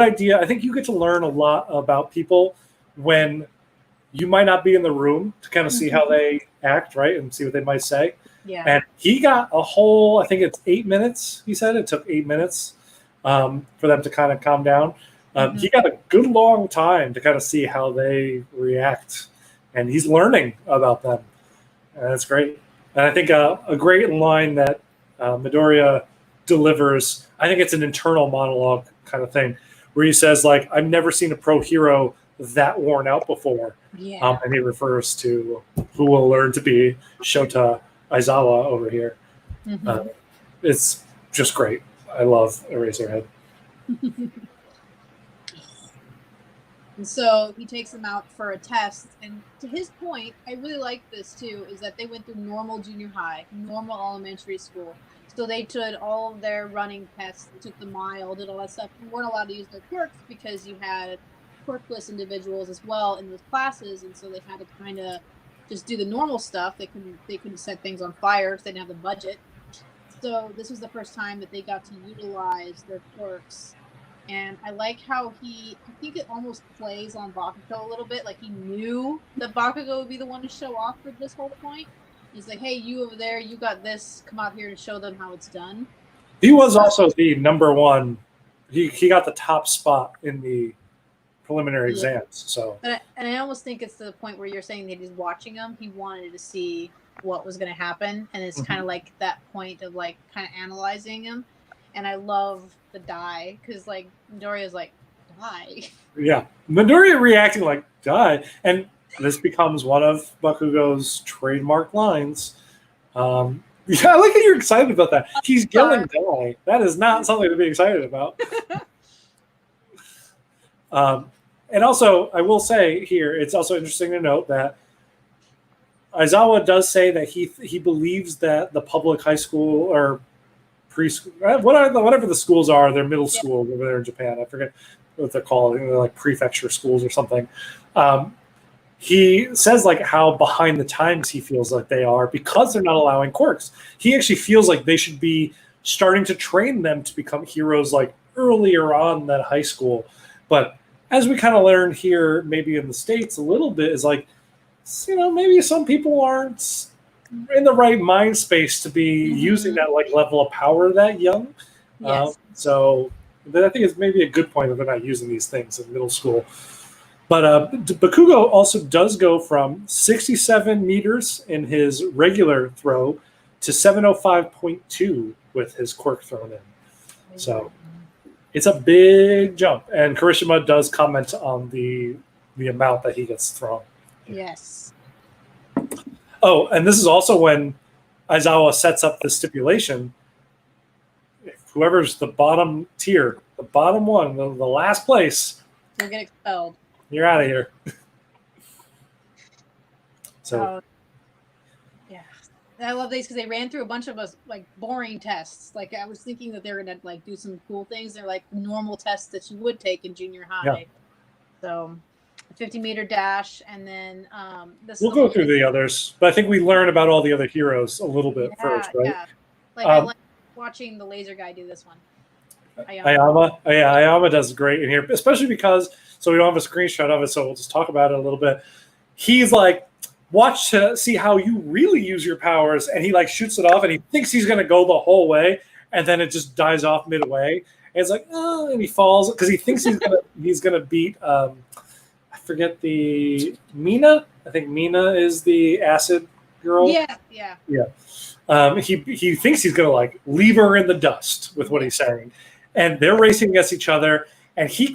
idea. I think you get to learn a lot about people when you might not be in the room to kind of see how they act, right, and see what they might say. Yeah. And he got a whole, I think it's 8 minutes. He said it took 8 minutes for them to kind of calm down. He got a good long time to kind of see how they react, and he's learning about them, and that's great. And I think a great line that Midoriya delivers, I think it's an internal monologue kind of thing, where he says, like, I've never seen a pro hero that worn out before. Yeah. And he refers to who will learn to be Shota Aizawa over here. It's just great. I love Eraserhead. And so he takes them out for a test. And to his point, I really like this too, is that they went through normal junior high, normal elementary school. So they did all of their running tests, took the mile, did all that stuff. And weren't allowed to use their quirks because you had quirkless individuals as well in those classes. And so they had to kind of just do the normal stuff. They couldn't set things on fire because they didn't have the budget. So this was the first time that they got to utilize their quirks. And I like how I think it almost plays on Bakugo a little bit. Like he knew that Bakugo would be the one to show off for this whole point. He's like, hey, you over there, you got this. Come out here to show them how it's done. He was also the number one. He got the top spot in the preliminary exams. So, and I almost think it's to the point where you're saying that he's watching them. He wanted to see what was going to happen. And it's kind of like that point of like kind of analyzing him. And I love the die, because like Midoriya's like, die. Yeah, Midoriya reacting like die, and this becomes one of Bakugo's trademark lines. Yeah, I like how you're excited about that. He's yelling die. That is not something to be excited about. And also, I will say here, it's also interesting to note that Aizawa does say that he believes that the public high school or preschool, whatever the schools are, they're middle school over there in Japan. I forget what they're called. They're like prefecture schools or something. He says like how behind the times he feels like they are because they're not allowing quirks. He actually feels like they should be starting to train them to become heroes like earlier on in that high school. But as we kind of learned here, maybe in the States a little bit, is like, maybe some people aren't in the right mind space to be using that like level of power that young. Yes. So I think it's maybe a good point that they're not using these things in middle school. But Bakugo also does go from 67 meters in his regular throw to 705.2 with his quirk thrown in. So it's a big jump. And Kirishima does comment on the amount that he gets thrown. Yes. Oh, and this is also when Aizawa sets up the stipulation. Whoever's the bottom tier, the bottom one, the last place, You'll get expelled. you're out of here. So yeah, I love these because they ran through a bunch of us like boring tests. Like I was thinking that they're gonna like do some cool things. They're like normal tests that you would take in junior high. Yeah. So, a 50-meter dash, and then this. we'll go through the others, but I think we learn about all the other heroes a little bit first, right? Yeah. Like I like watching the laser guy do this one. Ayama. Oh, yeah, Ayama does great in here, especially because, so we don't have a screenshot of it, so we'll just talk about it a little bit. He's like, watch to see how you really use your powers, and he like shoots it off, and he thinks he's going to go the whole way, and then it just dies off midway. And it's like, oh, and he falls because he thinks he's gonna beat. I forget the Mina. I think Mina is the acid girl. Yeah. He thinks he's gonna like leave her in the dust with what he's saying, and they're racing against each other, and he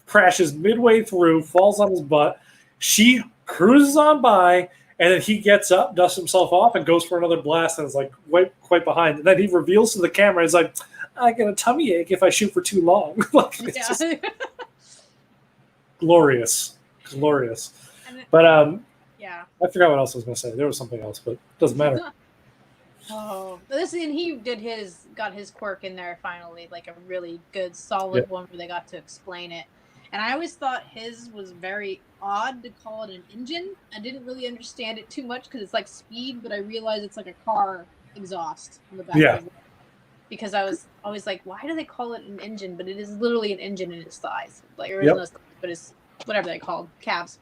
crashes midway through, falls on his butt. She cruises on by, and then he gets up, dusts himself off, and goes for another blast, and is like quite behind. And then he reveals to the camera, he's like, I get a tummy ache if I shoot for too long. Like, it's just glorious. But yeah. I forgot what else I was going to say. There was something else, but it doesn't matter. Oh, this and he got his quirk in there finally, like a really good, solid one where they got to explain it. And I always thought his was very odd to call it an engine. I didn't really understand it too much because it's like speed, but I realized it's like a car exhaust on the back. Yeah. Because I was always like, why do they call it an engine? But it is literally an engine in its thighs. Like, or no, but it's whatever they called, calves.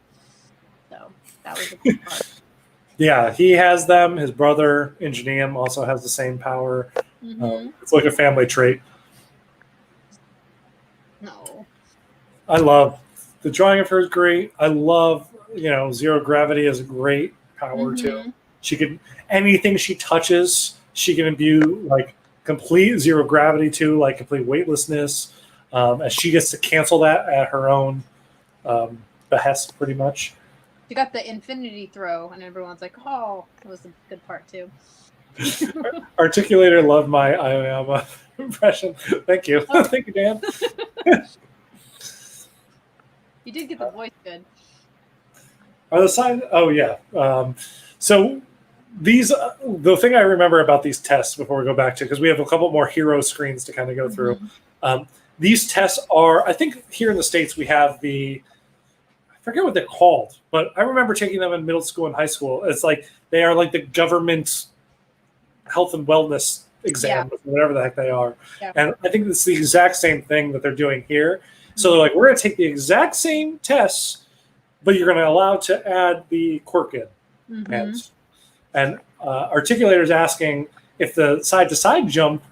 So that was the cool part. Yeah, he has them. His brother, Ingenium, also has the same power. It's like a family trait. No. I love the drawing of her is great. I love, zero gravity is a great power too. She can, anything she touches, she can imbue like complete zero gravity to, like complete weightlessness. And she gets to cancel that at her own behest, pretty much. You got the infinity throw, and everyone's like, "Oh, that was a good part too." Articulator loved my Ayama impression. Thank you, thank you, Dan. You did get the voice good. Are the sign? Oh yeah. So these, the thing I remember about these tests before we go back to, because we have a couple more hero screens to kind of go through. These tests are, I think here in the States we have the, I forget what they're called, but I remember taking them in middle school and high school. It's like they are like the government health and wellness exam, whatever the heck they are. Yeah. And I think it's the exact same thing that they're doing here. So they're like, we're going to take the exact same tests, but you're going to allow to add the quirk in. And Articulator's asking if the side-to-side jump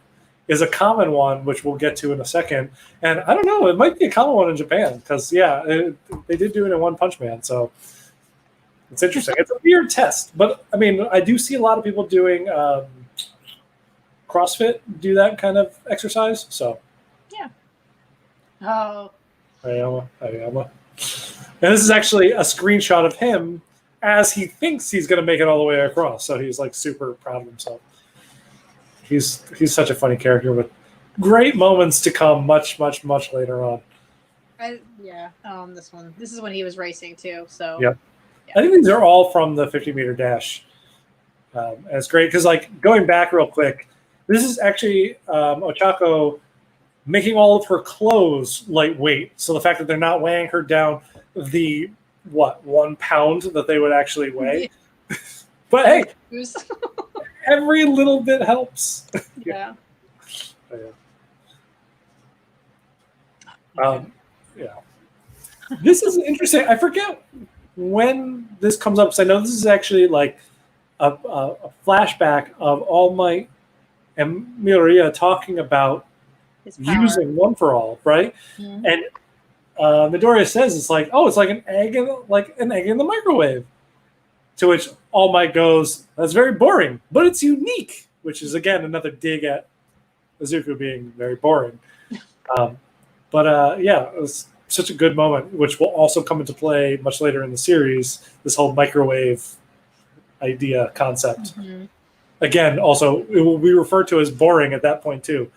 is a common one, which we'll get to in a second. And I don't know, it might be a common one in Japan because, they did do it in One Punch Man. So it's interesting. It's a weird test. But, I mean, I do see a lot of people doing CrossFit do that kind of exercise. So, yeah. Oh. Ayama. And this is actually a screenshot of him as he thinks he's going to make it all the way across. So he's like super proud of himself. He's such a funny character with great moments to come much later on. This is when he was racing too. So yeah. I think these are all from the 50-meter dash. And it's great because, like, going back real quick, this is actually Ochako making all of her clothes lightweight. So the fact that they're not weighing her down the 1 pound that they would actually weigh. Yeah. But hey, every little bit helps. Yeah. This is interesting. I forget when this comes up because I know this is actually like a flashback of All Might and Midoriya talking about using One for All, right? And Midoriya says it's like, it's like an egg in the microwave. To which All Might goes, that's very boring, but it's unique, which is again another dig at Izuku being very boring. It was such a good moment, which will also come into play much later in the series. This whole microwave idea concept. Mm-hmm. Again, also it will be referred to as boring at that point too,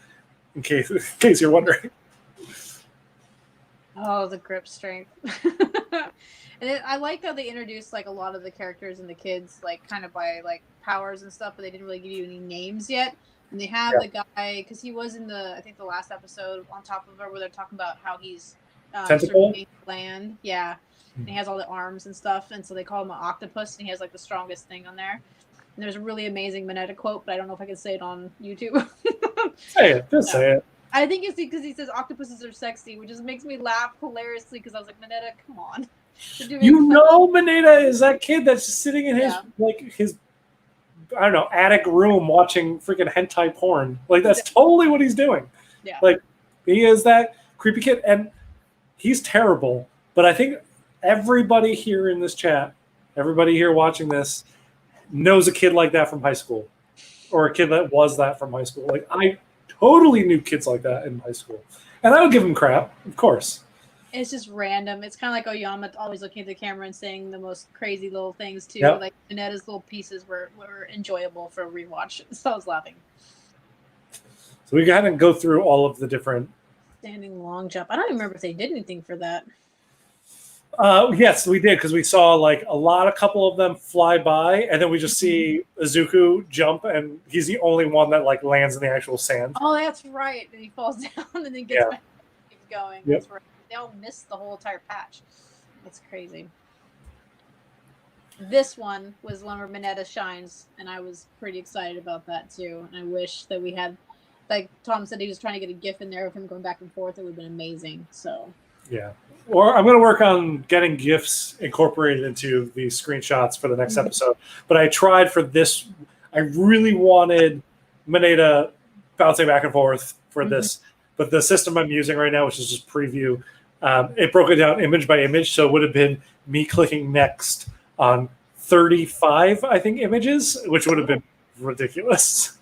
in case you're wondering. Oh, the grip strength. And I like how they introduced like a lot of the characters and the kids like kind of by like powers and stuff, but they didn't really give you any names yet. And they have the guy because he was in I think the last episode on top of her where they're talking about how he's surveying land. Yeah, and he has all the arms and stuff, and so they call him an octopus, and he has like the strongest thing on there. And there's a really amazing Mineta quote, but I don't know if I can say it on YouTube. Say it. Just say it. I think it's because he says octopuses are sexy, which just makes me laugh hilariously because I was like, Mineta, come on. You know, Mineta is that kid that's just sitting in his I don't know, attic room watching freaking hentai porn. Like that's totally what he's doing. Yeah. Like he is that creepy kid, and he's terrible. But I think everybody here in this chat, everybody here watching this, knows a kid like that from high school, or a kid that was that from high school. Like I totally knew kids like that in high school, and I would give them crap, of course. It's just random. It's kind of like Oyama always looking at the camera and saying the most crazy little things too. Yep. Like Mineta's little pieces were enjoyable for a rewatch. So I was laughing. So we kind of go through all of the different standing long jump. I don't even remember if they did anything for that. Yes, we did, because we saw like a couple of them fly by, and then we just see Izuku jump, and he's the only one that like lands in the actual sand. Oh, that's right. And he falls down and then gets back and keeps going. Yep. That's right. They all missed the whole entire patch. That's crazy. This one was one where Mineta shines, and I was pretty excited about that too. And I wish that we had, like Tom said, he was trying to get a GIF in there of him going back and forth. It would have been amazing. So yeah, or I'm going to work on getting GIFs incorporated into the screenshots for the next episode. But I tried for this. I really wanted Mineta bouncing back and forth for this, but the system I'm using right now, which is just preview, it broke it down image by image, so it would have been me clicking next on 35, I think, images, which would have been ridiculous.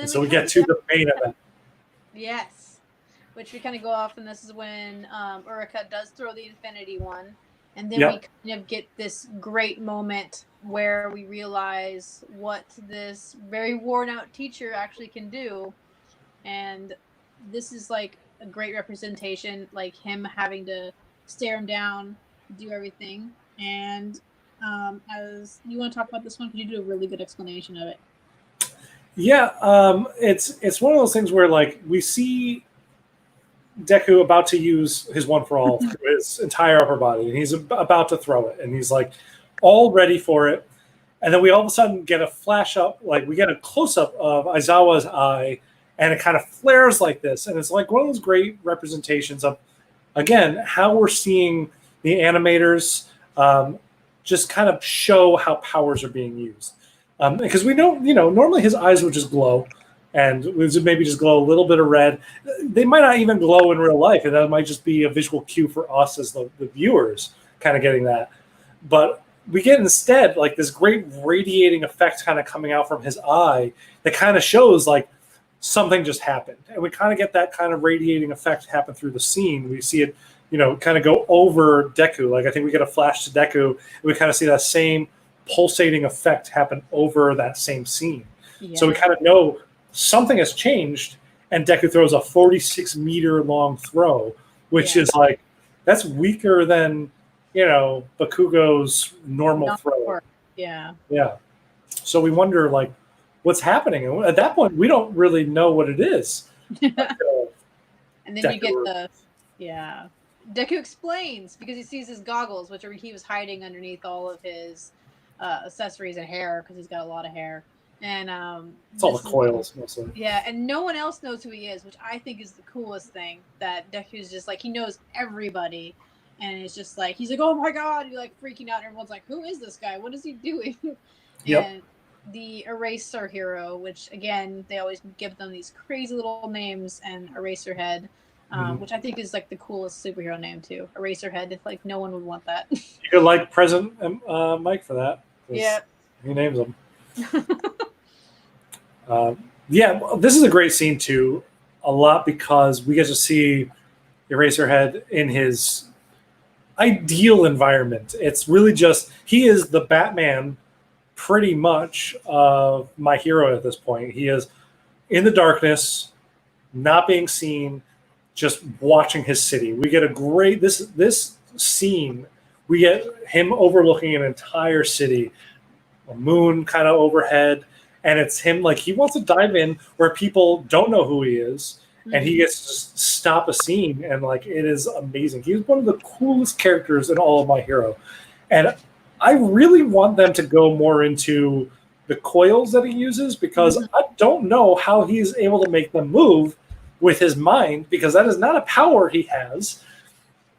So we get to the main event. Yes, which we kind of go off, and this is when Urika does throw the Infinity One, and then we kind of get this great moment where we realize what this very worn-out teacher actually can do, and this is like a great representation, like him having to stare him down, do everything. And as you want to talk about this one, could you do a really good explanation of it? Yeah, it's one of those things where like we see Deku about to use his One for All through his entire upper body, and he's about to throw it, and he's like all ready for it, and then we all of a sudden get a flash up, like we get a close up of Aizawa's eye, and it kind of flares like this, and it's like one of those great representations of, again, how we're seeing the animators just kind of show how powers are being used. Because we know, normally his eyes would just glow, and would maybe just glow a little bit of red. They might not even glow in real life, and that might just be a visual cue for us as the viewers kind of getting that. But we get instead like this great radiating effect kind of coming out from his eye that kind of shows like something just happened. And we kind of get that kind of radiating effect happen through the scene. We see it, kind of go over Deku. Like I think we get a flash to Deku, and we kind of see that same pulsating effect happen over that same scene. Yeah. So we kind of know something has changed, and Deku throws a 46-meter long throw, which is like, that's weaker than, Bakugo's normal throw. Yeah. Yeah. So we wonder, like, what's happening? And at that point, we don't really know what it is. And then Deku, you get Deku explains, because he sees his goggles, which he was hiding underneath all of his accessories and hair, because he's got a lot of hair. And it's all the coils mostly. Yeah, and no one else knows who he is, which I think is the coolest thing. That Deku's just like, he knows everybody, and it's just like he's like, oh my god, you're like freaking out, and everyone's like, who is this guy? What is he doing? And the Eraser Hero, which again they always give them these crazy little names, and Eraserhead, which I think is like the coolest superhero name too. Eraserhead, like no one would want that. You could like President Mike for that. Yeah, he names them. This is a great scene too, a lot because we get to see Eraserhead in his ideal environment. It's really just he is the Batman pretty much of My Hero at this point. He is in the darkness, not being seen, just watching his city. We get a great this scene. We get him overlooking an entire city, a moon kind of overhead, and it's him like he wants to dive in where people don't know who he is, and he gets to stop a scene, and like it is amazing. He's one of the coolest characters in all of My Hero, and I really want them to go more into the coils that he uses because I don't know how he's able to make them move with his mind because that is not a power he has.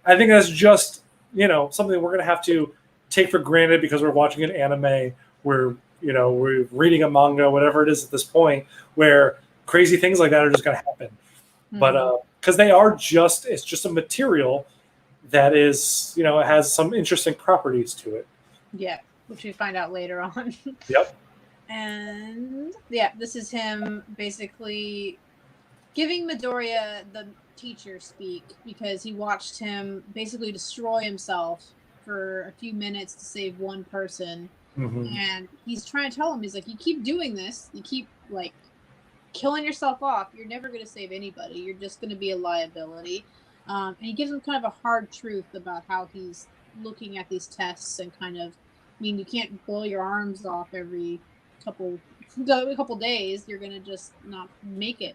I think that's just, something we're going to have to take for granted because we're watching an anime, we're reading a manga, whatever it is at this point, where crazy things like that are just going to happen. But because it's just a material that is, it has some interesting properties to it. Yeah, which we find out later on. Yep. And yeah, this is him basically giving Midoriya the teacher speak because he watched him basically destroy himself for a few minutes to save one person. And he's trying to tell him, he's like, you keep doing this, you keep like killing yourself off, you're never going to save anybody, you're just going to be a liability. And he gives him kind of a hard truth about how he's looking at these tests and kind of, you can't blow your arms off every couple days, you're going to just not make it.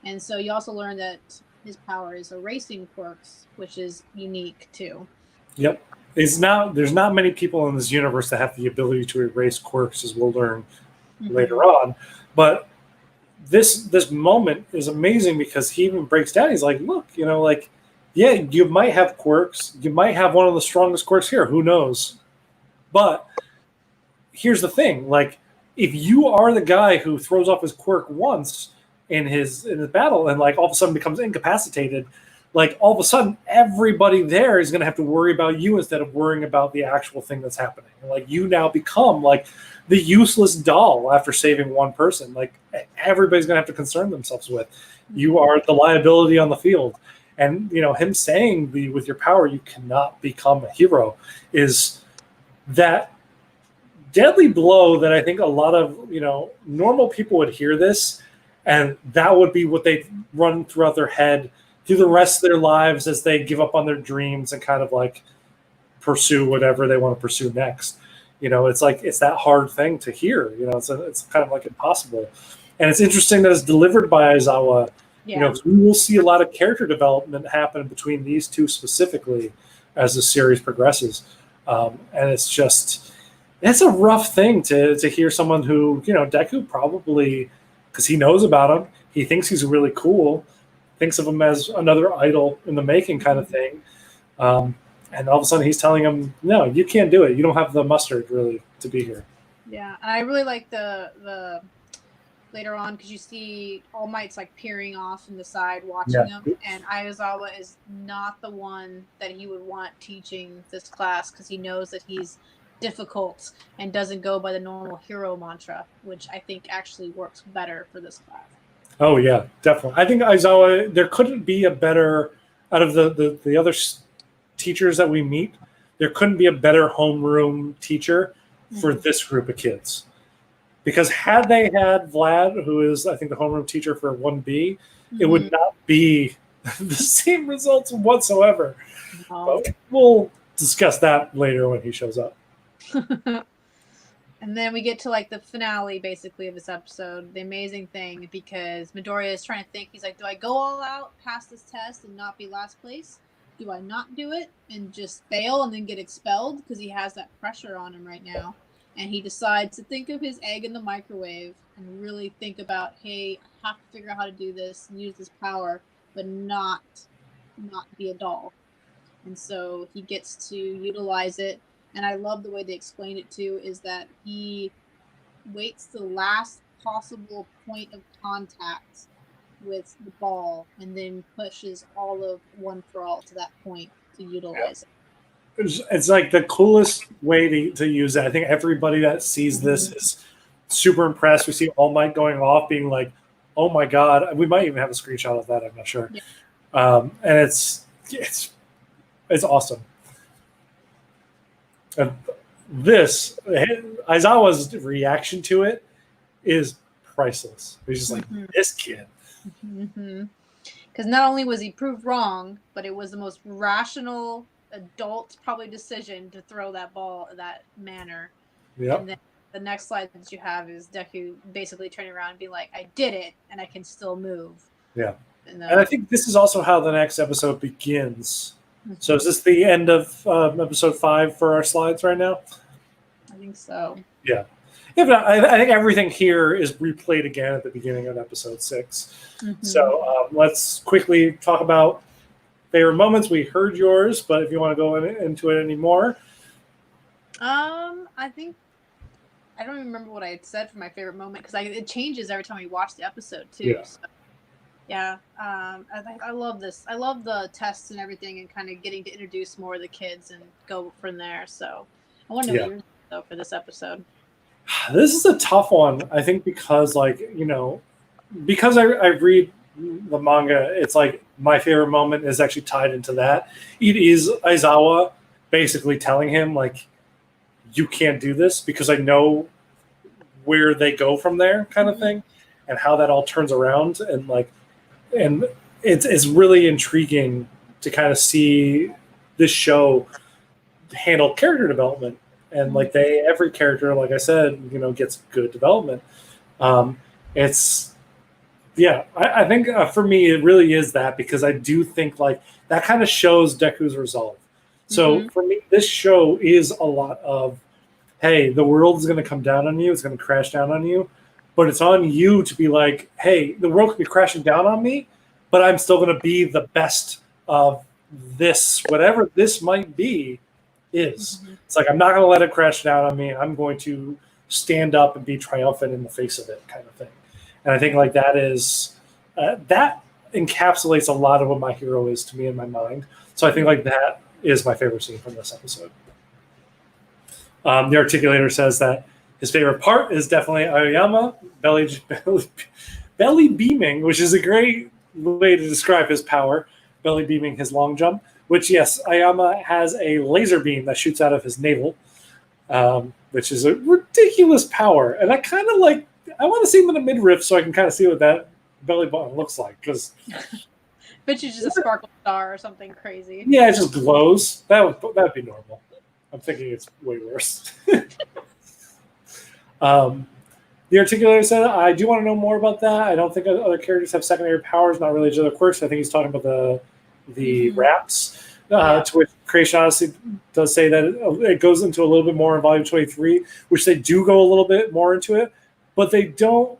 And so you also learn that his power is erasing quirks, which is unique too. Yep. There's not many people in this universe that have the ability to erase quirks, as we'll learn later on. But this moment is amazing because he even breaks down. He's like, look, yeah, you might have quirks. You might have one of the strongest quirks here. Who knows? But here's the thing. Like, if you are the guy who throws off his quirk once in his battle and like all of a sudden becomes incapacitated, like all of a sudden everybody there is going to have to worry about you instead of worrying about the actual thing that's happening. Like you now become like the useless doll after saving one person. Like everybody's going to have to concern themselves with. You are the liability on the field. And, him saying with your power, you cannot become a hero is that deadly blow that I think a lot of, normal people would hear this and that would be what they run throughout their head through the rest of their lives as they give up on their dreams and kind of like pursue whatever they want to pursue next. It's like, it's that hard thing to hear, it's kind of like impossible. And it's interesting that it's delivered by Aizawa. Yeah. We will see a lot of character development happen between these two specifically as the series progresses. And it's a rough thing to hear someone who, Deku probably, because he knows about him, he thinks he's really cool, thinks of him as another idol in the making kind of thing. And all of a sudden he's telling him, no, you can't do it. You don't have the mustard really to be here. Yeah. And I really like the later on because you see All Might's like peering off in the side watching him, and Aizawa is not the one that he would want teaching this class because he knows that he's difficult and doesn't go by the normal hero mantra, which I think actually works better for this class. Oh yeah, definitely. I think Aizawa, there couldn't be a better, out of the other teachers that we meet, there couldn't be a better homeroom teacher for this group of kids. Because had they had Vlad, who is, I think, the homeroom teacher for 1B, it would not be the same results whatsoever. No. But we'll discuss that later when he shows up. And then we get to like the finale, basically, of this episode. The amazing thing, because Midoriya is trying to think. He's like, do I go all out, pass this test, and not be last place? Do I not do it and just fail and then get expelled? Because he has that pressure on him right now. And he decides to think of his egg in the microwave and really think about, hey, I have to figure out how to do this and use this power, but not be a doll. And so he gets to utilize it. And I love the way they explained it too, is that he waits the last possible point of contact with the ball and then pushes all of One for All to that point to utilize it. It's like the coolest way to use it. I think everybody that sees this is super impressed. We see All Might going off, being like, "Oh my god!" We might even have a screenshot of that. I'm not sure. Yeah. And it's awesome. And this Aizawa's reaction to it is priceless. He's just like, this kid. Because not only was he proved wrong, but it was the most rational adult probably decision to throw that ball in that manner. Yep. And then the next slide that you have is Deku basically turning around and being like, I did it, and I can still move. Yeah. And I think this is also how the next episode begins. So is this the end of episode 5 for our slides right now? I think so. Yeah. Yeah, but I think everything here is replayed again at the beginning of episode 6. So let's quickly talk about favorite moments. We heard yours, but if you want to go into it anymore. I think I don't even remember what I had said for my favorite moment because it changes every time we watch the episode too. Yeah. So, yeah. I love this. I love the tests and everything, and kind of getting to introduce more of the kids and go from there. So I want to know what yours though for this episode. This is a tough one, I think, because because I read the manga, it's like my favorite moment is actually tied into that. It is Aizawa basically telling him, like, you can't do this because I know where they go from there, kind of thing, and how that all turns around. And it's really intriguing to kind of see this show handle character development. And every character, like I said, gets good development. I think for me it really is that, because I do think that kind of shows Deku's resolve. So for me, this show is a lot of, hey, the world is going to come down on you, it's going to crash down on you, but it's on you to be like, hey, the world could be crashing down on me, but I'm still going to be the best of this, whatever this might be. It's like, I'm not going to let it crash down on me. I'm going to stand up and be triumphant in the face of it, kind of thing. And I think that is that encapsulates a lot of what my hero is to me in my mind. So I think that is my favorite scene from this episode. The articulator says that his favorite part is definitely Aoyama belly beaming, which is a great way to describe his power, belly beaming his long jump. Which, yes, Aoyama has a laser beam that shoots out of his navel, which is a ridiculous power. And I kind of I want to see him in a midriff so I can kind of see what that belly button looks like. Because but you just a sparkle star or something crazy. Yeah, it just glows. That would be normal. I'm thinking it's way worse. The articulator said, I do want to know more about that. I don't think other characters have secondary powers, not really just other quirks. I think he's talking about the raps, to which Creation Odyssey does say that it goes into a little bit more in Volume 23, which they do go a little bit more into it, but they don't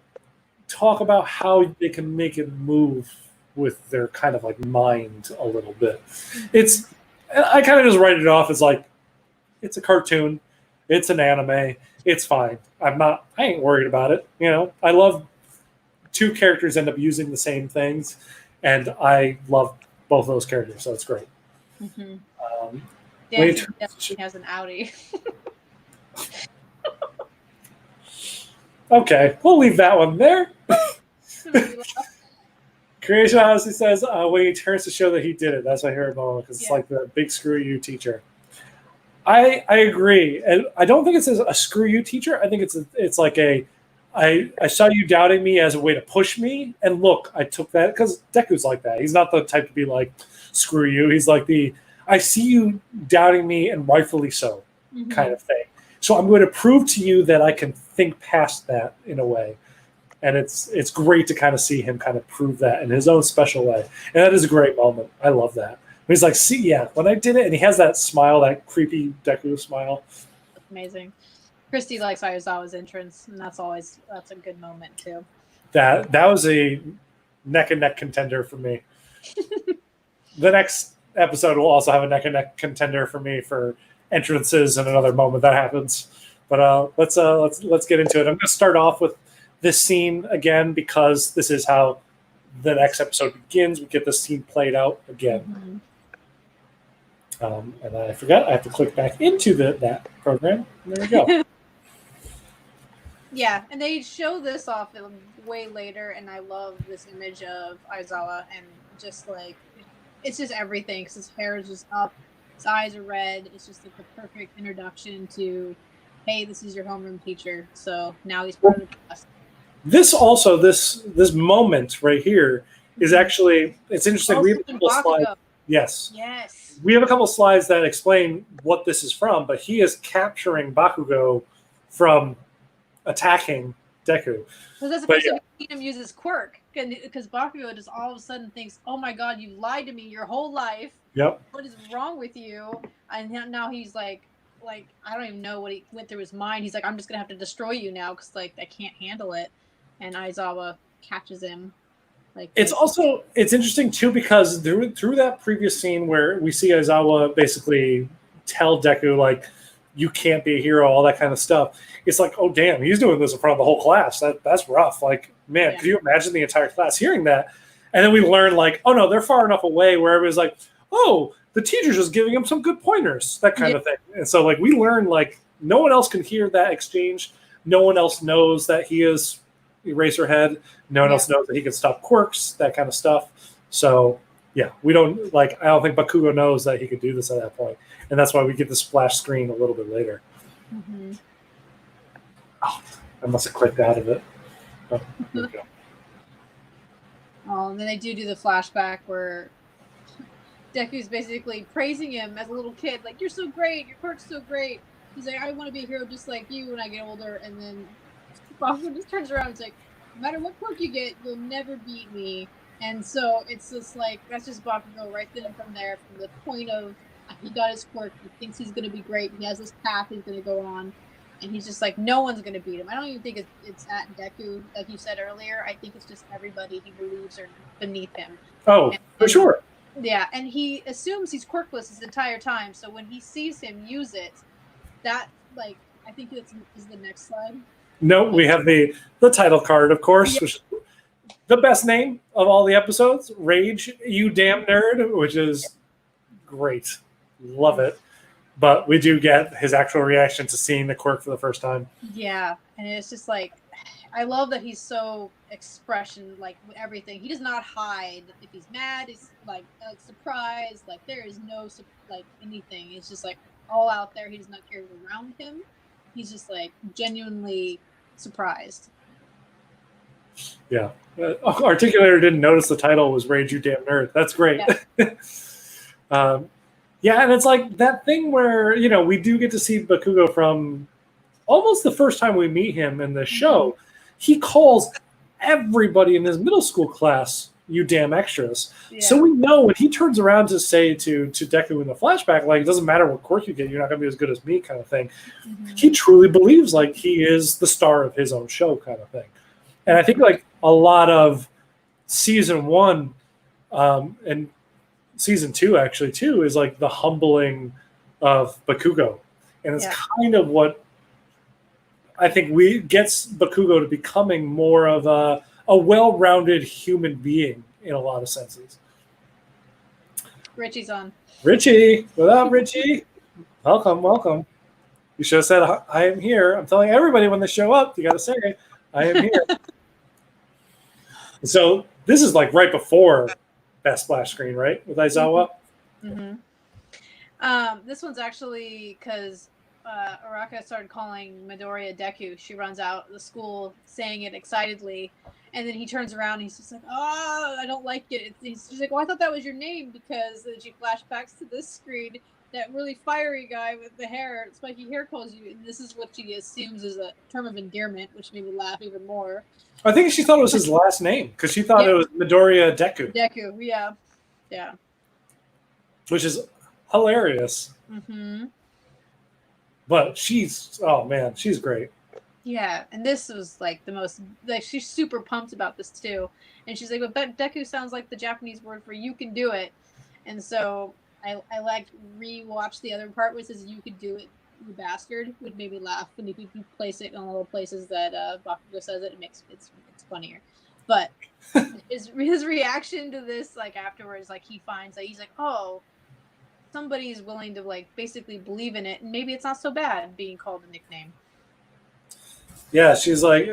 talk about how they can make it move with their kind of mind a little bit. I kind of just write it off as it's a cartoon, it's an anime, it's fine. I ain't worried about it. I love two characters end up using the same things, and I love both of those characters, so it's great. Yeah, he definitely has an Audi. Okay, we'll leave that one there. Creation Odyssey says, when he turns to show that he did it, that's my favorite moment, because it's like the big screw you teacher. I agree, and I don't think it says a screw you teacher. I think it's like I saw you doubting me as a way to push me, and look, I took that, because Deku's like that. He's not the type to be like, screw you. He's like I see you doubting me, and rightfully so, kind of thing. So I'm going to prove to you that I can think past that in a way. And it's great to kind of see him kind of prove that in his own special way. And that is a great moment. I love that. He's like, see, yeah, when I did it, and he has that smile, that creepy Deku smile. Amazing. Christy likes Aizawa's entrance, and that's a good moment too. That was a neck and neck contender for me. The next episode will also have a neck and neck contender for me for entrances and another moment that happens. But let's get into it. I'm going to start off with this scene again, because this is how the next episode begins. We get this scene played out again. And I forgot I have to click back into that program. There we go. Yeah, and they show this off way later, and I love this image of Aizawa, and just it's just everything, because his hair is just up, His eyes are red. It's just like the perfect introduction to, hey, this is your homeroom teacher. So now he's part of the class. This moment right here is actually, it's interesting. We have a couple slides. Yes. We have a couple slides that explain what this is from, but he is capturing Bakugo from attacking Deku. Because that's the first time we see him use his quirk. Because Bakugo just all of a sudden thinks, oh my god, you lied to me your whole life. Yep. What is wrong with you? And now he's like I don't even know what he went through his mind. He's like, I'm just gonna have to destroy you now because like I can't handle it. And Aizawa catches him. Like it's interesting too because through that previous scene where we see Aizawa basically tell Deku like you can't be a hero, all that kind of stuff. It's like, oh damn, he's doing this in front of the whole class. That's rough. Like, man, could you imagine the entire class hearing that? And then we learn like, oh no, they're far enough away where everybody's like, oh, the teacher's just giving him some good pointers, that kind of thing. And so like we learn like no one else can hear that exchange. No one else knows that he is Eraserhead. No one else knows that he can stop quirks, that kind of stuff. So yeah, I don't think Bakugo knows that he could do this at that point. And that's why we get the splash screen a little bit later. Mm-hmm. Oh, I must have clicked out of it. Oh, there we go. And then they do the flashback where Deku's basically praising him as a little kid, like, you're so great, your quirk's so great. He's like, I want to be a hero just like you when I get older. And then Bakugo just turns around and is like, no matter what quirk you get, you'll never beat me. And so it's just like, that's just Bakugo right then and from there, from the point of he got his quirk, he thinks he's going to be great, he has this path he's going to go on, and he's just like, no one's going to beat him. I don't even think it's at Deku, like you said earlier. I think it's just everybody he believes are beneath him. Oh, for sure. Yeah, and he assumes he's quirkless his entire time, so when he sees him use it, that, like, I think is the next slide. No, we have the title card, of course, which is the best name of all the episodes, Rage, You Damn Nerd, which is great. Love it. But we do get his actual reaction to seeing the quirk for the first time. Yeah, and it's just like, I love that he's so expression, like everything. He does not hide. If he's mad, he's like surprised. Like there is no like anything. It's just like all out there. He does not carry it around him. He's just like genuinely surprised. Yeah. Articulator didn't notice the title was Rage, You Damn Nerd. That's great. Yeah. Yeah, and it's like that thing where, we do get to see Bakugo from almost the first time we meet him in the show. He calls everybody in his middle school class, you damn extras. Yeah. So we know when he turns around to say to Deku in the flashback, like, it doesn't matter what quirk you get, you're not going to be as good as me kind of thing. Mm-hmm. He truly believes like he is the star of his own show kind of thing. And I think like a lot of season 1 and season 2 actually too is like the humbling of Bakugo. And it's kind of what I think gets Bakugo to becoming more of a well-rounded human being in a lot of senses. Richie's on. Richie, what up, Richie? Welcome. You should have said, I am here. I'm telling everybody when they show up, you got to say, I am here. So this is like right before that splash screen, right? With Aizawa? Mm-hmm. This one's actually because Araka started calling Midoriya Deku. She runs out of the school saying it excitedly, and then he turns around and he's just like, oh, I don't like it. He's just like, well, I thought that was your name, because then she flashbacks to this screen, that really fiery guy with the spiky hair calls you, and this is what she assumes is a term of endearment, which made me laugh even more. I think she thought it was his last name, because she thought it was Midoriya Deku. Deku, yeah. Which is hilarious. Mm-hmm. But she's great. Yeah, and this was like the most, like, she's super pumped about this too. And she's like, but Deku sounds like the Japanese word for you can do it. And so I like rewatched the other part where it says you could do it, you bastard, which made me laugh. And if you place it in all the places that Bakugo says it, it's funnier. But his reaction to this, like afterwards, like he finds that he's like, oh, somebody's willing to like basically believe in it, and maybe it's not so bad being called a nickname. Yeah, she's like,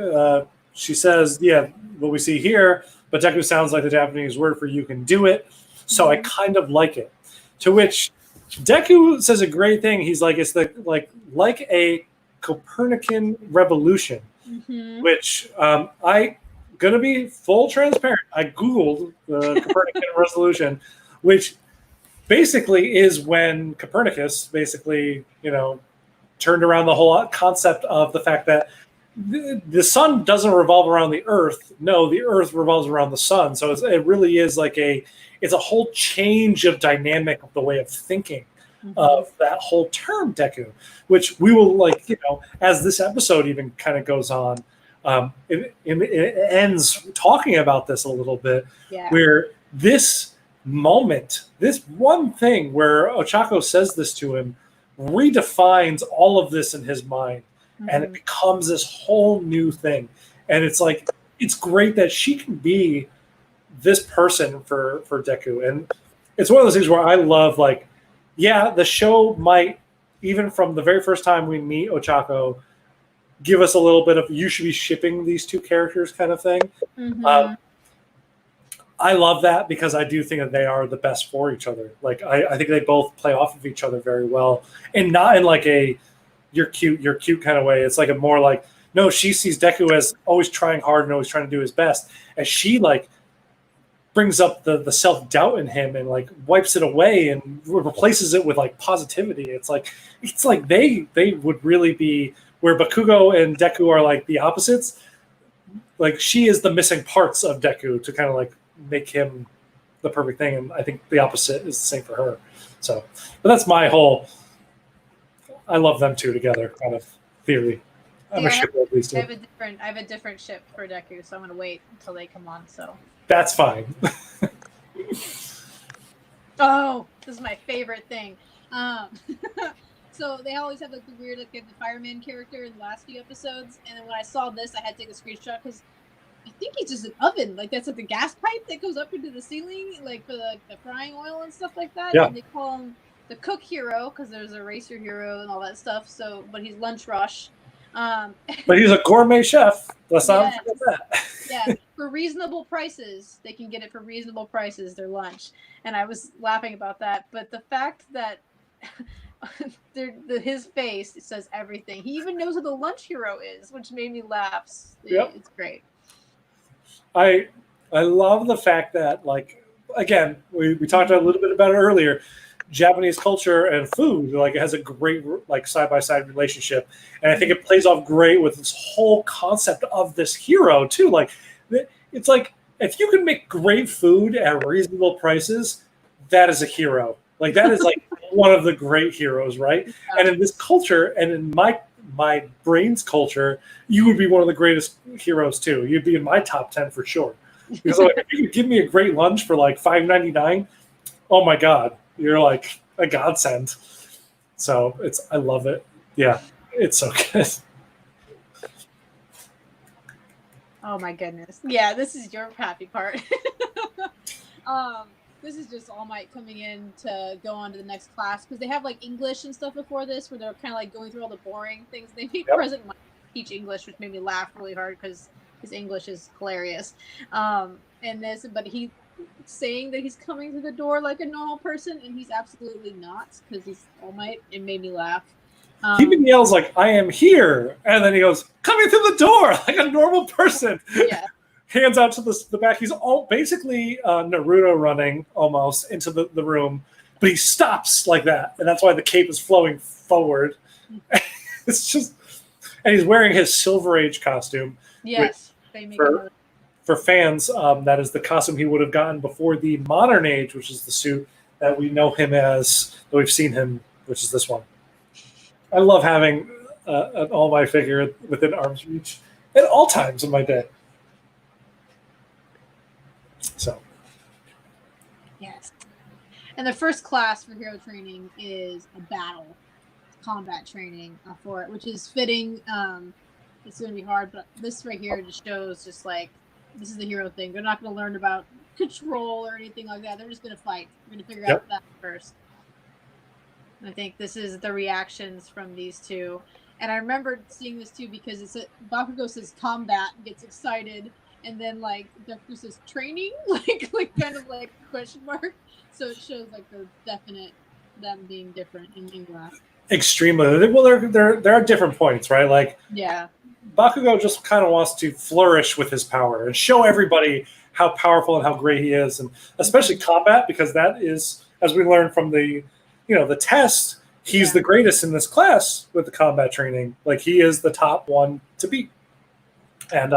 she says, yeah, what we see here, but Deku sounds like the Japanese word for you can do it, so I kind of like it. To which Deku says a great thing. He's like, it's the like a Copernican revolution, which I gonna be full transparent. I googled the Copernican revolution, which basically is when Copernicus basically turned around the whole concept of the fact that the sun doesn't revolve around the earth. No, the earth revolves around the sun. So it really is like it's a whole change of dynamic of the way of thinking of that whole term Deku, which we will as this episode even kind of goes on, it ends talking about this a little bit, where this moment, this one thing where Ochako says this to him redefines all of this in his mind. And it becomes this whole new thing. And it's like, it's great that she can be this person for Deku. And it's one of those things where I love, the show might, even from the very first time we meet Ochako, give us a little bit of, you should be shipping these two characters kind of thing. I love that because I do think that they are the best for each other. I think they both play off of each other very well. And not in like a, you're cute kind of way. It's like a more like, no, she sees Deku as always trying hard and always trying to do his best. As she brings up the self-doubt in him and wipes it away and replaces it with positivity. It's like they would really be where Bakugo and Deku are the opposites. She is the missing parts of Deku to kind of make him the perfect thing. And I think the opposite is the same for her. So, but that's my whole, I love them two together kind of theory. I'm a shipper at least. I have a different ship for Deku, so I'm gonna wait until they come on. So that's fine. Oh, this is my favorite thing. So they always have the weird the fireman character in the last few episodes, and then when I saw this, I had to take a screenshot because I think he's just an oven. That's the gas pipe that goes up into the ceiling, for the frying oil and stuff like that. Yeah. And they call him the cook hero because there's a racer hero and all that stuff. So, but he's lunch rush. But he's a gourmet chef. Let's not forget that. Yeah, for reasonable prices, they can get it for reasonable prices. Their lunch, and I was laughing about that. But the fact that his face says everything. He even knows who the lunch hero is, which made me laugh. Yep. It's great. I love the fact that again, we talked a little bit about it earlier. Japanese culture and food it has a great side-by-side relationship, and I think it plays off great with this whole concept of this hero too. It's if you can make great food at reasonable prices, that is a hero. That is one of the great heroes, right? And in this culture, and in my brain's culture, you would be one of the greatest heroes too. You'd be in my top 10 for sure. Because if you could give me a great lunch for $5.99, oh my god, you're a godsend. So I love it. Yeah, it's so good. Oh my goodness. Yeah, this is your happy part. This is just All Might coming in to go on to the next class because they have English and stuff before this where they're kind of going through all the boring things. They made President Mike teach English, which made me laugh really hard because his English is hilarious. But he saying that he's coming through the door like a normal person, and he's absolutely not because he's All Might. It made me laugh. He even yells I am here, and then he goes coming through the door like a normal person. Yeah. Hands out to the back. He's all basically Naruto running almost into the room, but he stops like that, and that's why the cape is flowing forward. It's just, and he's wearing his Silver Age costume. Yes, they make for fans, that is the costume he would have gotten before the Modern Age, which is the suit that we know him as, that we've seen him, which is this one. I love having an All Might figure within arm's reach at all times in my day. So, yes. And the first class for hero training is a battle combat training for it, which is fitting. It's going to be hard, but this right here just shows this is the hero thing. They're not going to learn about control or anything like that. They're just going to fight. We're going to figure out that first. And I think this is the reactions from these two. And I remember seeing this too because Bakugo says combat, gets excited, and then Deku says training, kind of question mark. So it shows the definite them being different in class. Extremely. Well, there are different points, right? Like, Yeah. Bakugo just kind of wants to flourish with his power and show everybody how powerful and how great he is, and especially combat, because that is, as we learned from the test, he's the greatest in this class with the combat training. Like, he is the top one to beat. And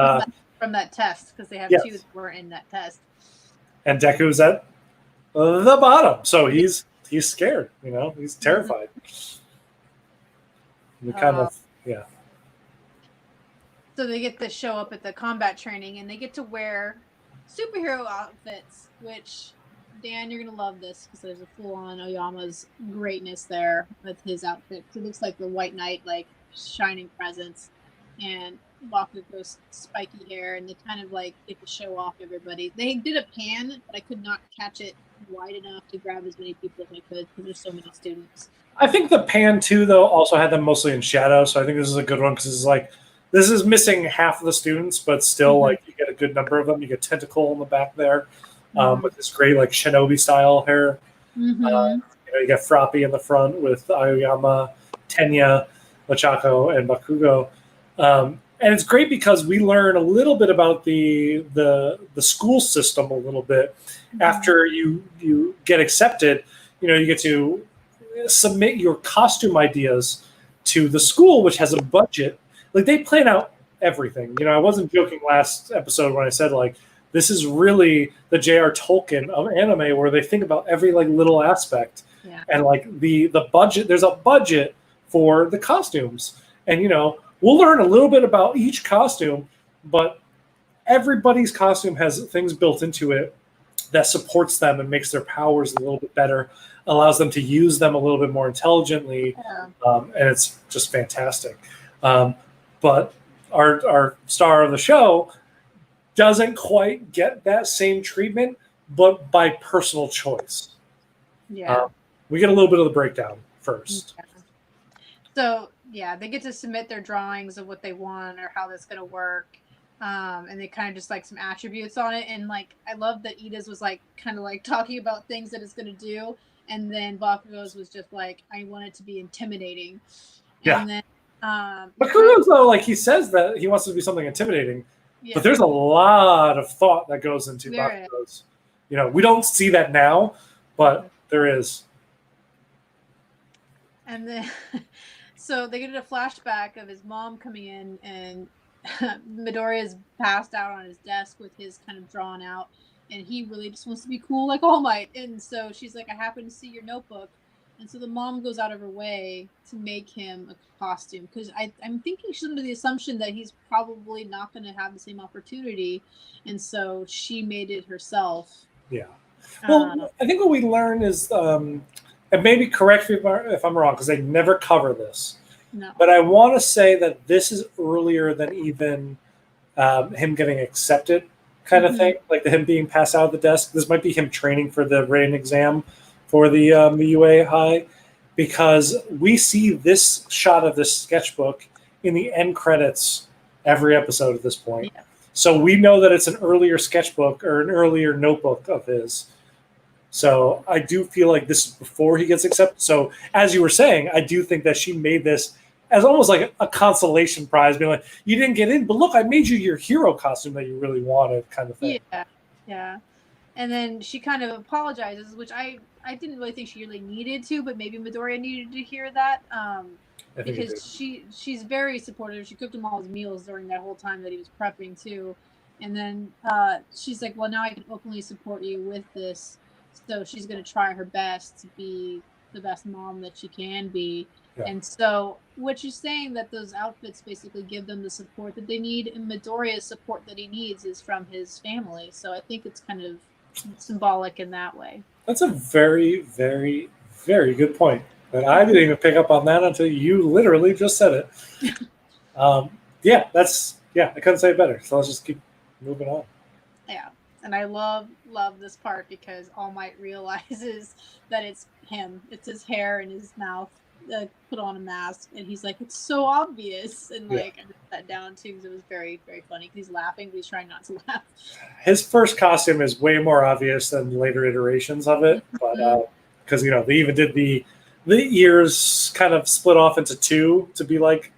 from that test, because they have two that were in that test. And Deku's at the bottom, so he's scared. He's terrified. We kind of So they get to show up at the combat training, and they get to wear superhero outfits, which, Dan, you're going to love this, because there's a full-on Oyama's greatness there with his outfit. It looks like the White Knight, like, shining presence, and Bakugo's spiky hair, and they kind of, like, get to show off everybody. They did a pan, but I could not catch it wide enough to grab as many people as I could, because there's so many students. I think the pan, too, though, also had them mostly in shadow, so I think this is a good one, because it's like, this is missing half of the students, but still, like, you get a good number of them. You get Tentacle in the back there with this great, like, shinobi-style hair. You get Froppy in the front with Aoyama, Tenya, Machako, and Bakugo. And it's great because we learn a little bit about the school system a little bit. After you get accepted, you get to submit your costume ideas to the school, which has a budget. Like, they plan out everything. I wasn't joking last episode when I said, like, this is really the J.R. Tolkien of anime, where they think about every, like, little aspect. Yeah. And, like, the budget, there's a budget for the costumes. And, we'll learn a little bit about each costume, but everybody's costume has things built into it that supports them and makes their powers a little bit better, allows them to use them a little bit more intelligently. And it's just fantastic. But our star of the show doesn't quite get that same treatment, but by personal choice. Yeah. We get a little bit of the breakdown first. Yeah. So, they get to submit their drawings of what they want or how that's going to work. And they kind of just, like, some attributes on it. And, like, I love that Ida's was, like, kind of, like, talking about things that it's going to do. And then Bakugo's was just, like, I want it to be intimidating. Yeah. And then Bakugo's, though, like, he says that he wants it to be something intimidating. Yeah. But there's a lot of thought that goes into Bakugo's. We don't see that now, but there is. And then, so they get a flashback of his mom coming in, and Midoriya's passed out on his desk with his kind of drawn out, and he really just wants to be cool like All Might. And so she's like, I happen to see your notebook. And so the mom goes out of her way to make him a costume, because I'm thinking she's under the assumption that he's probably not going to have the same opportunity. And so she made it herself. Yeah. Well, I think what we learn is, and maybe correct me if I'm wrong, because they never cover this. No. But I want to say that this is earlier than even him getting accepted kind of thing, like him being passed out of the desk. This might be him training for the written exam for the UA High, because we see this shot of this sketchbook in the end credits every episode at this point. Yeah. So we know that it's an earlier sketchbook or an earlier notebook of his. So I do feel like this is before he gets accepted. So as you were saying, I do think that she made this as almost like a consolation prize, being like, you didn't get in, but look, I made you your hero costume that you really wanted, kind of thing. Yeah. And then she kind of apologizes, which I didn't really think she really needed to, but maybe Midoriya needed to hear that, because she's very supportive. She cooked him all his meals during that whole time that he was prepping too. And then she's like, well, now I can openly support you with this. So she's going to try her best to be the best mom that she can be. Yeah. And so what you're saying, that those outfits basically give them the support that they need, and Midoriya's support that he needs is from his family. So I think it's kind of symbolic in that way. That's a very, very, very good point. But I didn't even pick up on that until you literally just said it. I couldn't say it better. So let's just keep moving on. Yeah. And I love this part, because All Might realizes that it's him. It's his hair and his mouth put on a mask. And he's like, it's so obvious. And I wrote that down too, because it was very, very funny. He's laughing, but he's trying not to laugh. His first costume is way more obvious than later iterations of it. But because they even did the ears kind of split off into two to be like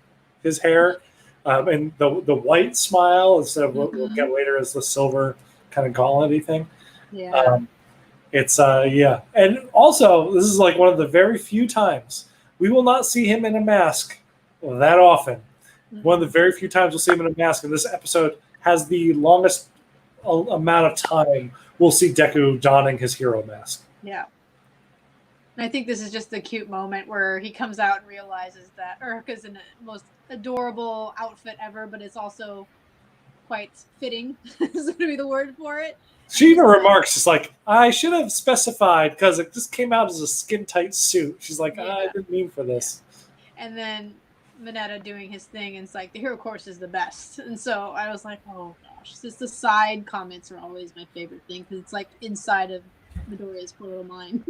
his hair, and the white smile instead of what we'll get later as the silver kind of gauntlet-y thing. Yeah. It's and also this is like one of the very few times we will not see him in a mask that often. One of the very few times we'll see him in a mask, and this episode has the longest amount of time we'll see Deku donning his hero mask. Yeah. And I think this is just the cute moment where he comes out and realizes that Urka's in the most adorable outfit ever, but it's also quite fitting is going to be the word for it. She even remarks, she's like, I should have specified because it just came out as a skin-tight suit. She's like, I didn't mean for this. And then Mineta doing his thing, and it's like, the hero course is the best. And so I was like, oh gosh, just the side comments are always my favorite thing because it's like inside of Midoriya's poor little mind.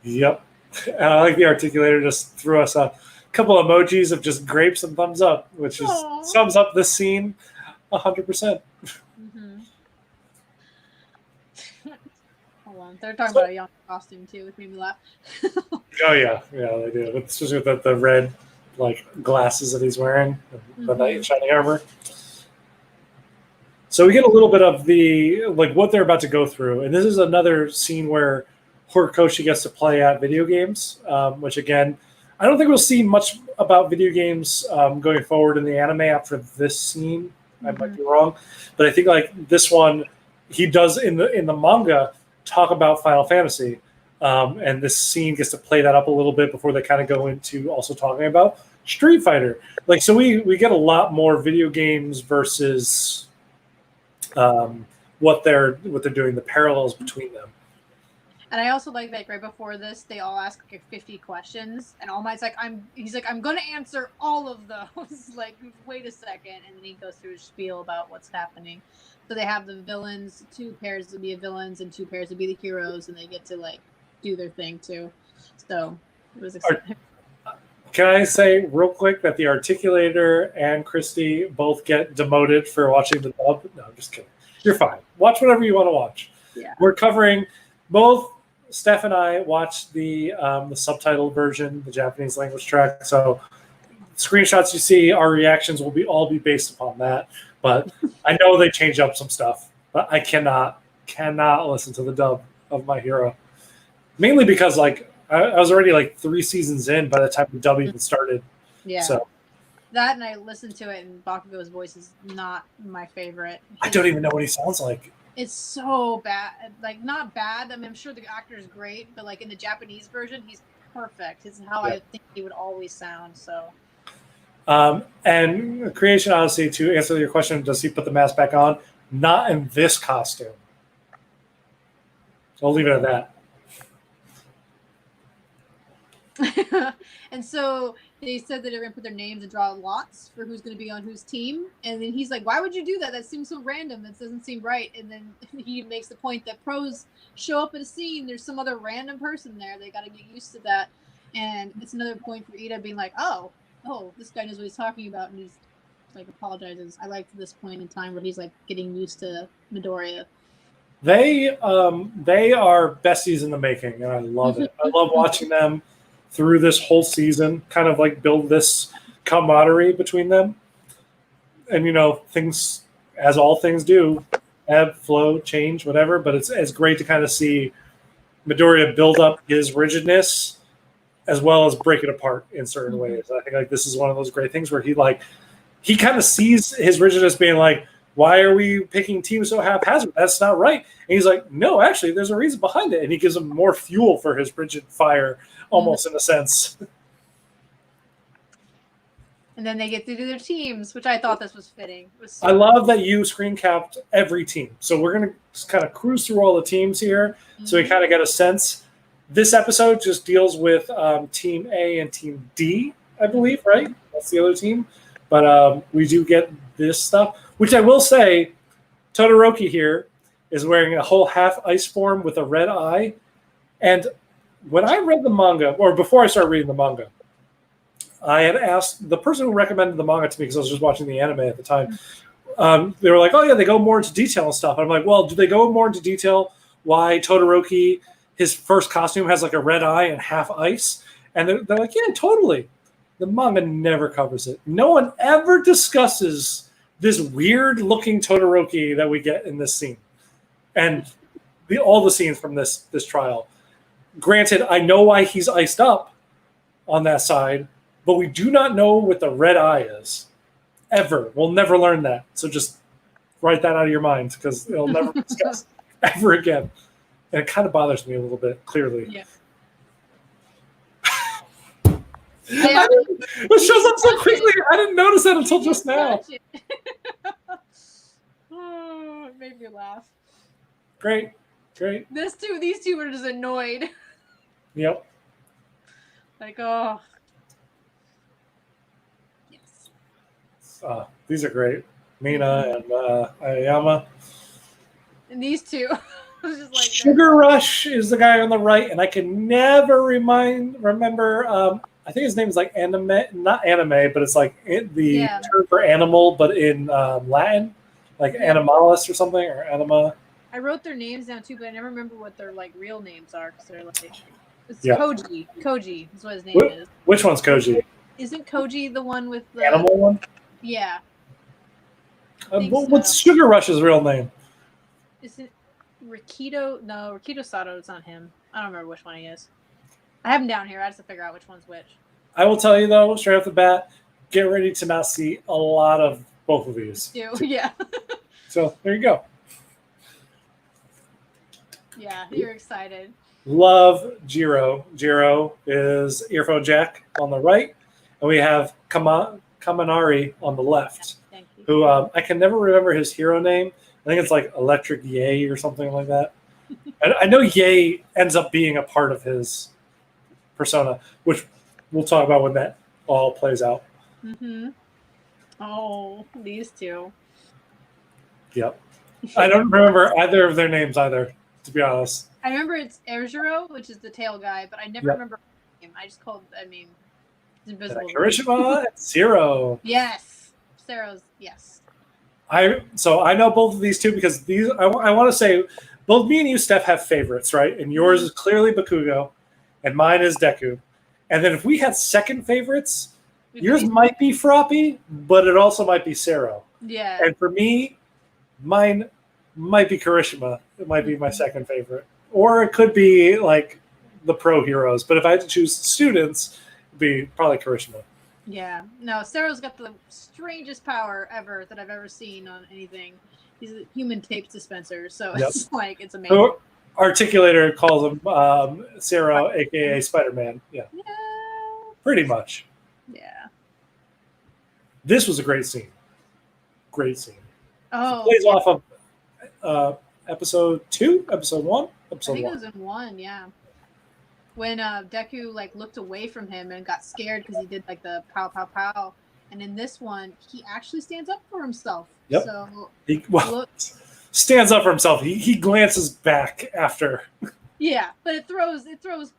Yep. And I like the articulator just threw us a couple emojis of just grapes and thumbs up, which is sums up this scene 100%. Hold on. They're talking about a young costume too, which made me laugh. Oh yeah, they do. Especially with the red like glasses that he's wearing, the knight in shining armor. So we get a little bit of the like what they're about to go through, and this is another scene where Horikoshi gets to play at video games, which again, I don't think we'll see much about video games going forward in the anime after this scene. I might be wrong, but I think like this one, he does in the manga talk about Final Fantasy. And this scene gets to play that up a little bit before they kind of go into also talking about Street Fighter. Like, so we get a lot more video games versus what they're doing, the parallels between them. And I also like that right before this, they all ask like 50 questions, and All Might's like, he's like, I'm gonna answer all of those. Like, wait a second, and then he goes through his spiel about what's happening. So they have the villains, 2 pairs to be the villains and 2 pairs to be the heroes, and they get to like do their thing too. So it was exciting. Can I say real quick that the articulator and Christy both get demoted for watching the dub? No, I'm just kidding. You're fine. Watch whatever you want to watch. Yeah. We're covering both. Steph and I watched the subtitled version, the Japanese language track. So screenshots you see, our reactions will all be based upon that. But I know they change up some stuff. But I cannot listen to the dub of My Hero. Mainly because like I was already like 3 seasons in by the time the dub even started. Yeah. So that, and I listened to it, and Bakugo's voice is not my favorite. I don't even know what he sounds like. It's so bad. Like, not bad. I mean, I'm sure the actor is great, but like in the Japanese version, he's perfect. It's how I think he would always sound. So. And Creation Odyssey, to answer your question, does he put the mask back on? Not in this costume. So I'll leave it at that. And so they said that they're going to put their names and draw lots for who's going to be on whose team. And then he's like, why would you do that? That seems so random. That doesn't seem right. And then he makes the point that pros show up at a scene. There's some other random person there. They got to get used to that. And it's another point for Ida being like, oh, this guy knows what he's talking about. And he's like apologizes. I like this point in time where he's like getting used to Midoriya. They are besties in the making, and I love it. I love watching them through this whole season, kind of like build this camaraderie between them. And, things, as all things do, ebb, flow, change, whatever. But it's great to kind of see Midoriya build up his rigidness as well as break it apart in certain ways. I think like this is one of those great things where he kind of sees his rigidness being like, why are we picking teams so haphazard? That's not right. And he's like, no, actually, there's a reason behind it. And he gives him more fuel for his rigid fire, almost in a sense. And then they get to do their teams, which I thought this was fitting. I love that you screen capped every team. So we're going to just kind of cruise through all the teams here. So we kind of get a sense. This episode just deals with Team A and Team D, I believe, right? That's the other team. But we do get this stuff, which I will say, Todoroki here is wearing a whole half ice form with a red eye. And when I read the manga, or before I started reading the manga, I had asked the person who recommended the manga to me, because I was just watching the anime at the time. They were like, oh, yeah, they go more into detail and stuff. And I'm like, well, do they go more into detail why Todoroki his first costume has like a red eye and half ice, and they're like, yeah, totally. The manga never covers it. No one ever discusses this weird looking Todoroki that we get in this scene, and all the scenes from this trial. Granted, I know why he's iced up on that side, but we do not know what the red eye is. Ever. We'll never learn that. So just write that out of your mind because it'll never be discussed ever again. And it kind of bothers me a little bit, clearly. Yeah. It shows up so quickly. I didn't notice that until just now. Oh, it made me laugh. Great. These two were just annoyed. Yep. Like, oh. Yes. These are great. Mina and Ayama. And these two. I was just like, Sugar Rush is the guy on the right, and I can never remember. I think his name is like not anime, but it's like the term for animal, but in Latin, like animalis or something, or anima. I wrote their names down too, but I never remember what their like real names are because they're like Koji. Koji is what his name is. Which one's Koji? Isn't Koji the one with the animal one? Yeah. What's Sugar Rush's real name? Is it Rikido? No, Rikido Sato. It's not him. I don't remember which one he is. I have him down here. I have to figure out which one's which. I will tell you though, straight off the bat, get ready to not see a lot of both of these. Yeah. So there you go. Yeah, you're excited. Love Jiro. Jiro is Earphone Jack on the right, and we have Kaminari on the left. Thank you. Who I can never remember his hero name. I think it's like Electric Yay or something like that. I know Yay ends up being a part of his persona, which we'll talk about when that all plays out. Mm-hmm. Oh, these two. Yep. I don't remember either of their names either, to be honest. I remember it's Erjiro, which is the tail guy, but I never remember his name. I just called, it's invisible. Kirishima and Zero. Yes. Zero's, yes. So I know both of these two because these I want to say both me and you, Steph, have favorites, right? And yours is clearly Bakugo, and mine is Deku. And then if we had second favorites, yours might be Froppy, but it also might be Zero. Yeah. And for me, mine might be Kirishima. It might be my second favorite. Or it could be like the pro heroes. But if I had to choose students, it'd be probably Kirishima. Yeah. No, Zero's got the strangest power ever that I've ever seen on anything. He's a human tape dispenser, so it's like it's amazing. So, Articulator calls him Zero, aka Spider-Man. Yeah. Pretty much. Yeah. This was a great scene. Great scene. Oh. It plays off of episode 2, episode 1, episode 1. I think it was in 1, yeah. When Deku like looked away from him and got scared because he did like the pow pow pow, and in this one he actually stands up for himself. Yep. So he stands up for himself. He glances back after. Yeah, but it throws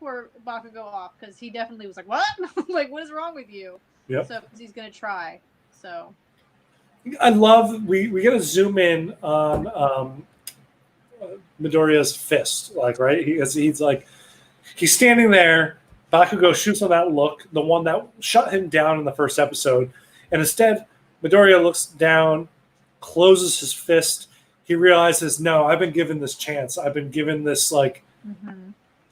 poor Bakugo off because he definitely was like, "What? Like, what is wrong with you?" Yep. So he's gonna try. So I love we get to zoom in on Midoriya's fist, like right. He's like. He's standing there. Bakugo shoots on that look, the one that shut him down in the first episode. And instead, Midoriya looks down, closes his fist. He realizes, no, I've been given this chance. I've been given this,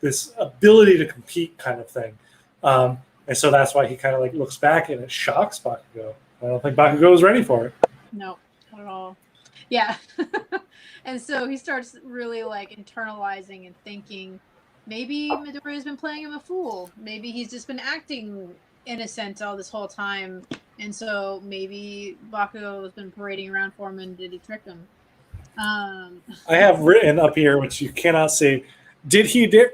this ability to compete kind of thing. And so that's why he kind of like looks back and it shocks Bakugo. I don't think Bakugo was ready for it. No, not at all. Yeah. And so he starts really like internalizing and thinking, maybe Midoriya's been playing him a fool. Maybe he's just been acting innocent all this whole time. And so maybe Bakugo has been parading around for him and did he trick him? I have written up here, which you cannot see. Did he dare...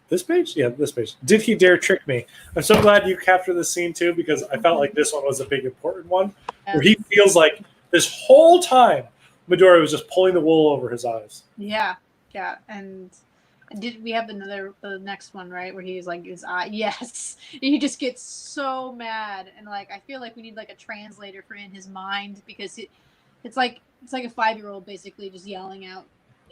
this page? Yeah, this page. Did he dare trick me? I'm so glad you captured this scene too because I felt like this one was a big important one. Where he feels like this whole time Midoriya was just pulling the wool over his eyes. Yeah. Yeah. And... did we have the next one, right? Where he's like his eye, yes. And he just gets so mad, and like I feel like we need like a translator for in his mind because it's like a 5-year-old basically just yelling out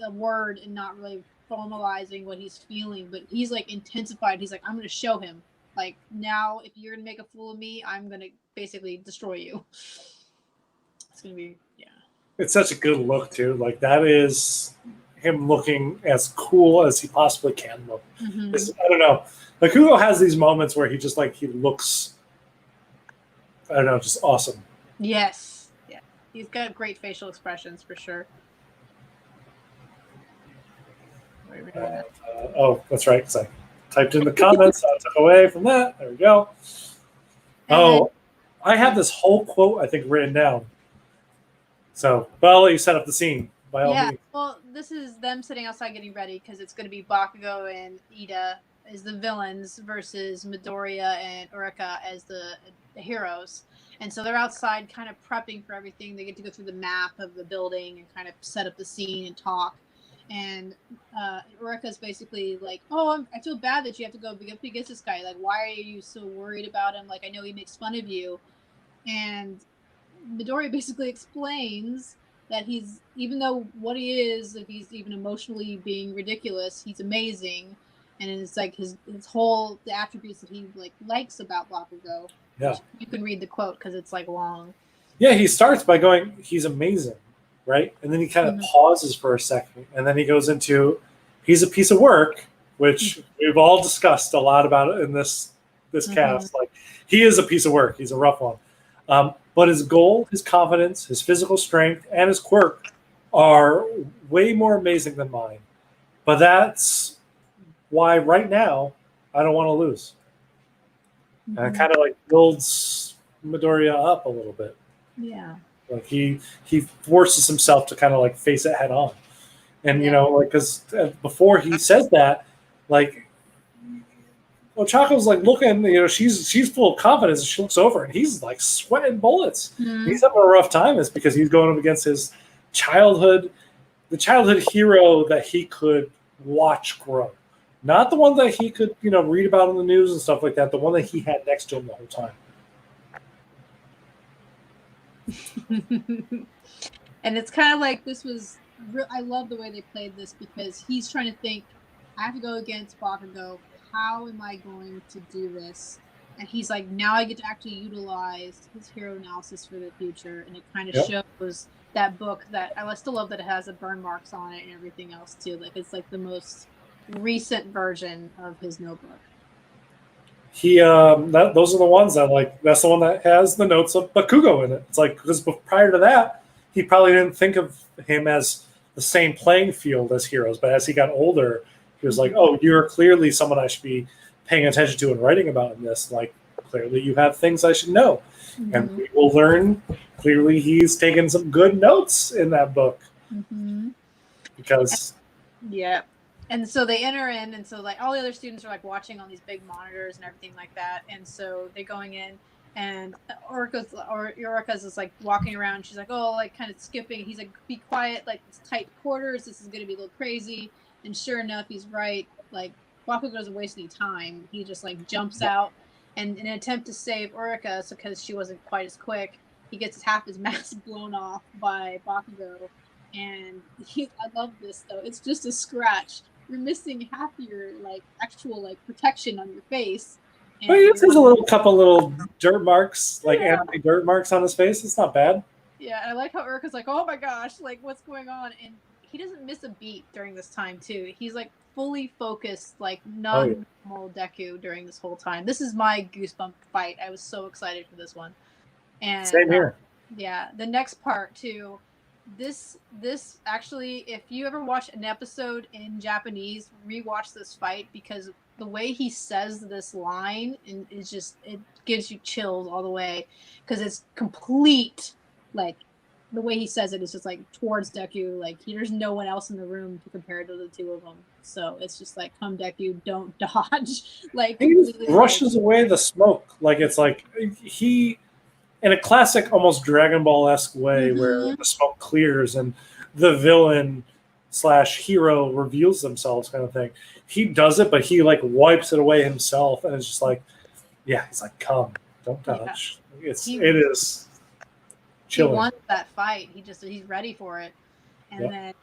a word and not really formalizing what he's feeling, but he's like intensified. He's like, I'm gonna show him. Like, now, if you're gonna make a fool of me, I'm gonna basically destroy you. It's gonna be, yeah. It's such a good look too. Like that is him looking as cool as he possibly can look. Mhm. I don't know. Like Hugo has these moments where he just like he looks, I don't know, just awesome. Yes. Yeah. He's got great facial expressions for sure. Oh, that's right. Because I typed in the comments, so I took away from that. There we go. And I have this whole quote I think written down. So, but I'll let you set up the scene. By all yeah, means. well, this is them sitting outside getting ready because it's going to be Bakugo and Ida as the villains versus Midoriya and Urika as the heroes. And so they're outside kind of prepping for everything. They get to go through the map of the building and kind of set up the scene and talk. And Urika's basically like, oh, I feel bad that you have to go up against this guy. Like, why are you so worried about him? Like, I know he makes fun of you. And Midoriya basically explains that he's, even though what he is, if he's even emotionally being ridiculous, he's amazing. And it's like his whole, the attributes that he like likes about Bakugo. Yeah. You can read the quote because it's like long. Yeah, he starts by going, he's amazing, right? And then he kind of pauses for a second. And then he goes into, he's a piece of work, which we've all discussed a lot about it in this cast. Like, he is a piece of work. He's a rough one. But his goal, his confidence, his physical strength, and his quirk are way more amazing than mine. But that's why right now I don't want to lose. And it kind of like builds Midoriya up a little bit. Yeah. Like he forces himself to kind of like face it head on. And, you know, like, because before he says that, like, Ochaka's like looking, you know, she's full of confidence, and she looks over and he's like sweating bullets. He's having a rough time. It's because he's going up against his childhood hero that he could watch grow. Not the one that he could, you know, read about in the news and stuff like that, the one that he had next to him the whole time. And it's kind of like this was, I love the way they played this because he's trying to think, I have to go against Bakugo. How am I going to do this? And he's like, now I get to actually utilize his hero analysis for the future. And it kind of shows that book that I still love that it has the burn marks on it and everything else too. Like it's like the most recent version of his notebook. He those are the ones that like, that's the one that has the notes of Bakugo in it. It's like, because prior to that, he probably didn't think of him as the same playing field as heroes. But as he got older, he was like, oh, you're clearly someone I should be paying attention to and writing about in this. Like, clearly you have things I should know. And we will learn, clearly he's taken some good notes in that book. Because... Yeah. And so they enter in, and so like all the other students are like watching on these big monitors and everything like that. And so they're going in, and Eureka's is like walking around. She's like, oh, like kind of skipping. He's like, be quiet, like it's tight quarters. This is going to be a little crazy. And sure enough, he's right. Like Bakugo doesn't waste any time. He just like jumps out, and in an attempt to save Eureka, so because she wasn't quite as quick, he gets half his mask blown off by Bakugo. And I love this though. It's just a scratch. You're missing half your like actual like protection on your face. But he just has couple little dirt marks, like anime dirt marks on his face. It's not bad. Yeah, I like how Urka's like, oh my gosh, like what's going on? And he doesn't miss a beat during this time too. He's like fully focused, like non-normal Deku during this whole time. This is my goosebump fight. I was so excited for this one. And same here. Yeah, the next part too. This actually, if you ever watch an episode in Japanese, rewatch this fight because the way he says this line is just, it gives you chills all the way because it's complete, like the way he says it is just like towards Deku, like there's no one else in the room to compare to the two of them. So it's just like, come Deku, don't dodge. Like he just brushes away the smoke, like it's like he. In a classic, almost Dragon Ball-esque way, where the smoke clears and the villain / hero reveals themselves, kind of thing. He does it, but he like wipes it away himself, and it's just like, yeah, he's like, come, don't touch. Yeah. It is chilling. He wants that fight. He's ready for it, and then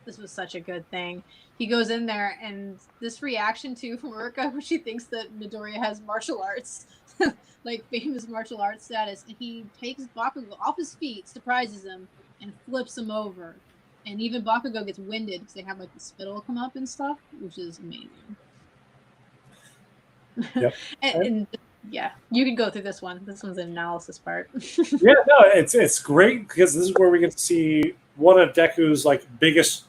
this was such a good thing. He goes in there, and this reaction to Ruka when she thinks that Midoriya has martial arts, like famous martial arts status, and he takes Bakugo off his feet, surprises him, and flips him over. And even Bakugo gets winded because they have like the spittle come up and stuff, which is amazing. Yep. and yeah, you can go through this one. This one's an analysis part. Yeah, no, it's great because this is where we get to see one of Deku's like biggest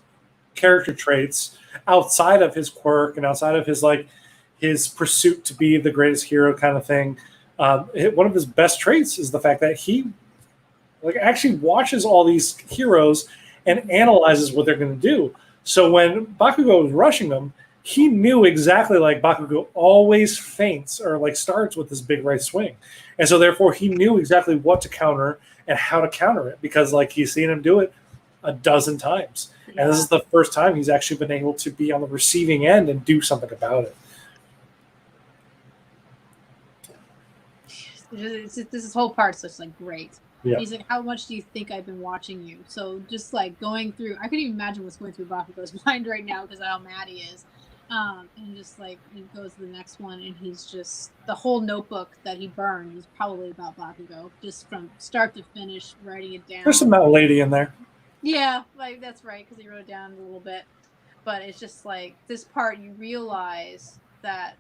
character traits outside of his quirk and outside of his like his pursuit to be the greatest hero kind of thing. One of his best traits is the fact that he like actually watches all these heroes and analyzes what they're going to do. So when Bakugo was rushing them, he knew exactly like Bakugo always feints or like starts with this big right swing. And so therefore he knew exactly what to counter and how to counter it because like he's seen him do it a dozen times. Yeah. And this is the first time he's actually been able to be on the receiving end and do something about it. This whole part's just like great. Yeah. He's like, how much do you think I've been watching you? So just like going through, I couldn't even imagine what's going through Bakugo's mind right now because of how mad he is. And just like he goes to the next one, and he's just the whole notebook that he burned is probably about Bakugo, just from start to finish, writing it down. There's some Metal Lady in there. Yeah, like that's right, because he wrote it down a little bit. But it's just like this part, you realize that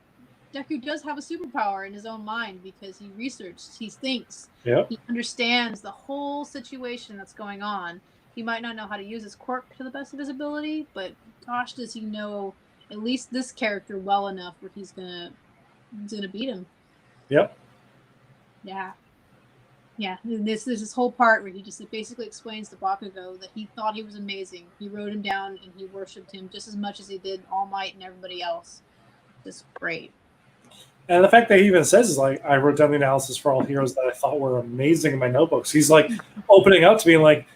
Deku does have a superpower in his own mind because he researched, he thinks, he understands the whole situation that's going on. He might not know how to use his quirk to the best of his ability, but gosh, does he know at least this character well enough where he's gonna beat him. Yep. Yeah. Yeah. And there's this whole part where he just basically explains to Bakugo that he thought he was amazing. He wrote him down and he worshipped him just as much as he did All Might and everybody else. Just great. And the fact that he even says is like, I wrote down the analysis for all heroes that I thought were amazing in my notebooks. He's like opening up to being like,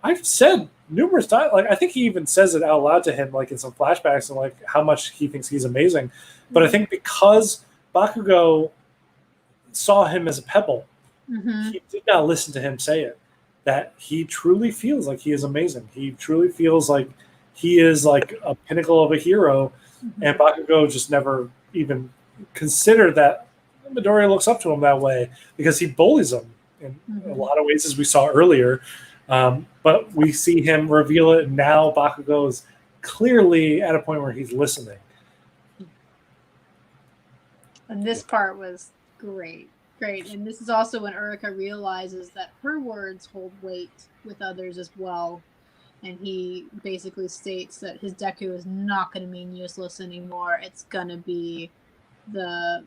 I've said numerous times, like I think he even says it out loud to him, like in some flashbacks, and like how much he thinks he's amazing. But I think because Bakugo saw him as a pebble, he did not listen to him say it. That he truly feels like he is amazing. He truly feels like he is like a pinnacle of a hero, and Bakugo just never even considered that Midoriya looks up to him that way because he bullies him in a lot of ways, as we saw earlier. But we see him reveal it, and now Bakugo is clearly at a point where he's listening. And this part was great. And this is also when Urika realizes that her words hold weight with others as well. And he basically states that his Deku is not going to mean useless anymore. It's going to be the...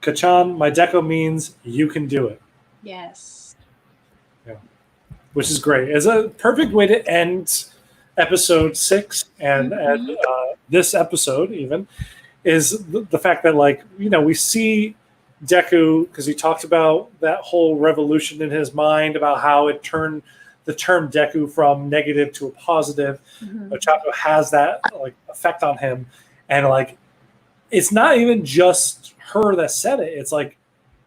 Kachan, my Deku means you can do it. Yes. Yeah. Which is great. It's a perfect way to end episode 6 and this episode even is the fact that like, you know, we see Deku because he talked about that whole revolution in his mind about how it turned the term Deku from negative to a positive. Ochako has that like effect on him, and like it's not even just her that said it. It's like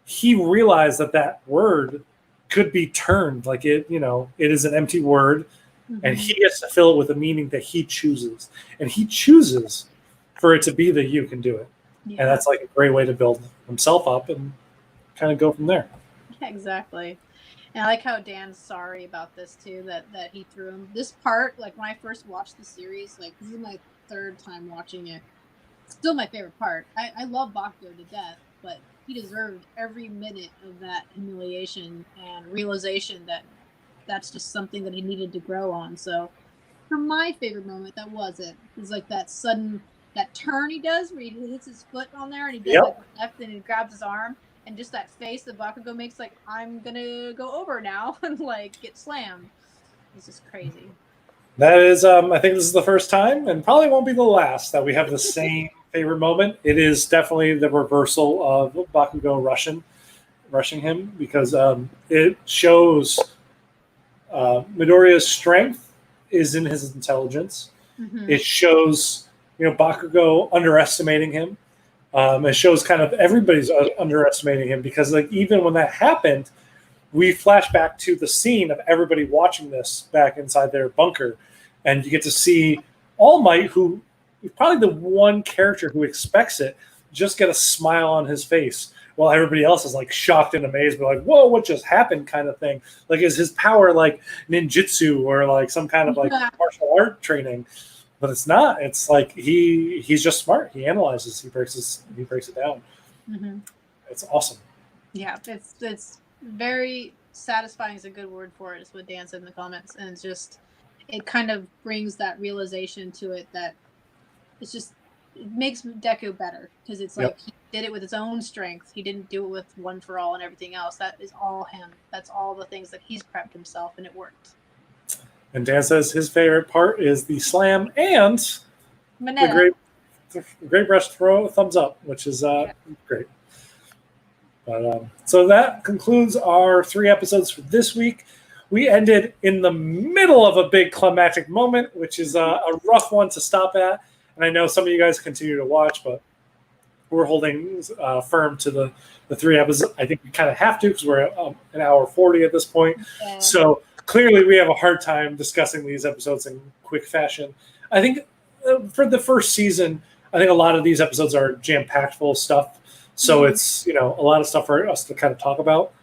he realized that word could be turned, like it, you know, it is an empty word, and he gets to fill it with a meaning that he chooses, and he chooses for it to be that you can do it. And that's like a great way to build himself up and kind of go from there. Yeah, exactly. And I like how Dan's sorry about this too, that he threw him. This part, like when I first watched the series, like this is my 3rd time watching it. It's still my favorite part. I love Bakugo to death, but he deserved every minute of that humiliation and realization that that's just something that he needed to grow on. So for my favorite moment, that was it. It was like that sudden, that turn he does where he hits his foot on there and he does like left and he grabs his arm, and just that face that Bakugo makes, like, I'm gonna go over now and like get slammed. It's just crazy. That is, I think this is the first time, and probably won't be the last, that we have the same favorite moment. It is definitely the reversal of Bakugo rushing him, because it shows Midoriya's strength is in his intelligence. It shows, you know, Bakugo underestimating him. It shows kind of everybody's underestimating him, because like even when that happened, we flash back to the scene of everybody watching this back inside their bunker, and you get to see All Might, who is probably the one character who expects it, just get a smile on his face while everybody else is like shocked and amazed, but like, whoa, what just happened kind of thing. Like, is his power like ninjutsu or like some kind of like martial art training? But it's not. It's like he's just smart. He analyzes. He breaks it down. Mm-hmm. It's awesome. Yeah, it's very satisfying is a good word for it. Is what Dan said in the comments, and it's just it kind of brings that realization to it that it's just it makes Deku better because it's like he did it with his own strength. He didn't do it with One for All and everything else. That is all him. That's all the things that he's prepped himself, and it worked. And Dan says his favorite part is the slam and the great brush throw, thumbs up, which is great. But so that concludes our 3 episodes for this week. We ended in the middle of a big climactic moment, which is a rough one to stop at. And I know some of you guys continue to watch, but we're holding firm to the 3 episodes. I think we kind of have to because we're at an hour 40 at this point. Yeah. So clearly we have a hard time discussing these episodes in quick fashion. I think for the first season, I think a lot of these episodes are jam-packed full of stuff. So it's, a lot of stuff for us to kind of talk about.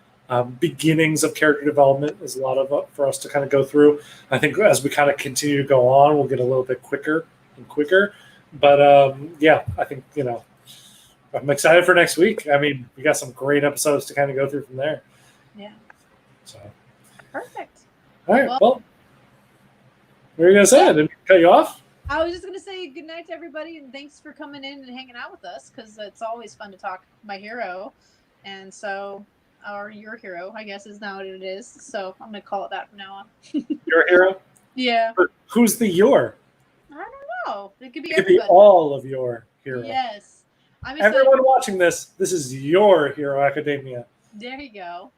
Beginnings of character development is a lot of for us to kind of go through. I think as we kind of continue to go on, we'll get a little bit quicker and quicker. But I think, I'm excited for next week. I mean, we got some great episodes to kind of go through from there. Yeah. So. Perfect. All right. Well, what were you going to say? Did we cut you off? I was just going to say good night to everybody, and thanks for coming in and hanging out with us, because it's always fun to talk my hero. And so, or your hero, I guess, is now what it is. So I'm going to call it that from now on. Your hero? Yeah. But who's the your? I don't know. It could be everybody. It could be all of your hero. Yes. Everyone watching this is your Hero Academia. There you go.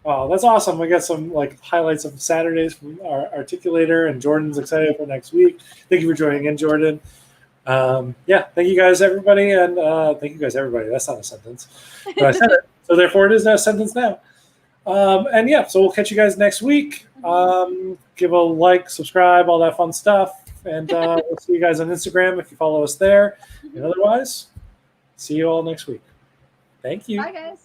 Oh, that's awesome. We got some highlights of Saturdays from our articulator, and Jordan's excited for next week. Thank you for joining in, Jordan. Thank you guys, everybody, and thank you guys, everybody. That's not a sentence, but I said it, so therefore it is now a sentence now. So we'll catch you guys next week. Give a like, subscribe, all that fun stuff, and we'll see you guys on Instagram if you follow us there. And otherwise, see you all next week. Thank you. Bye, guys.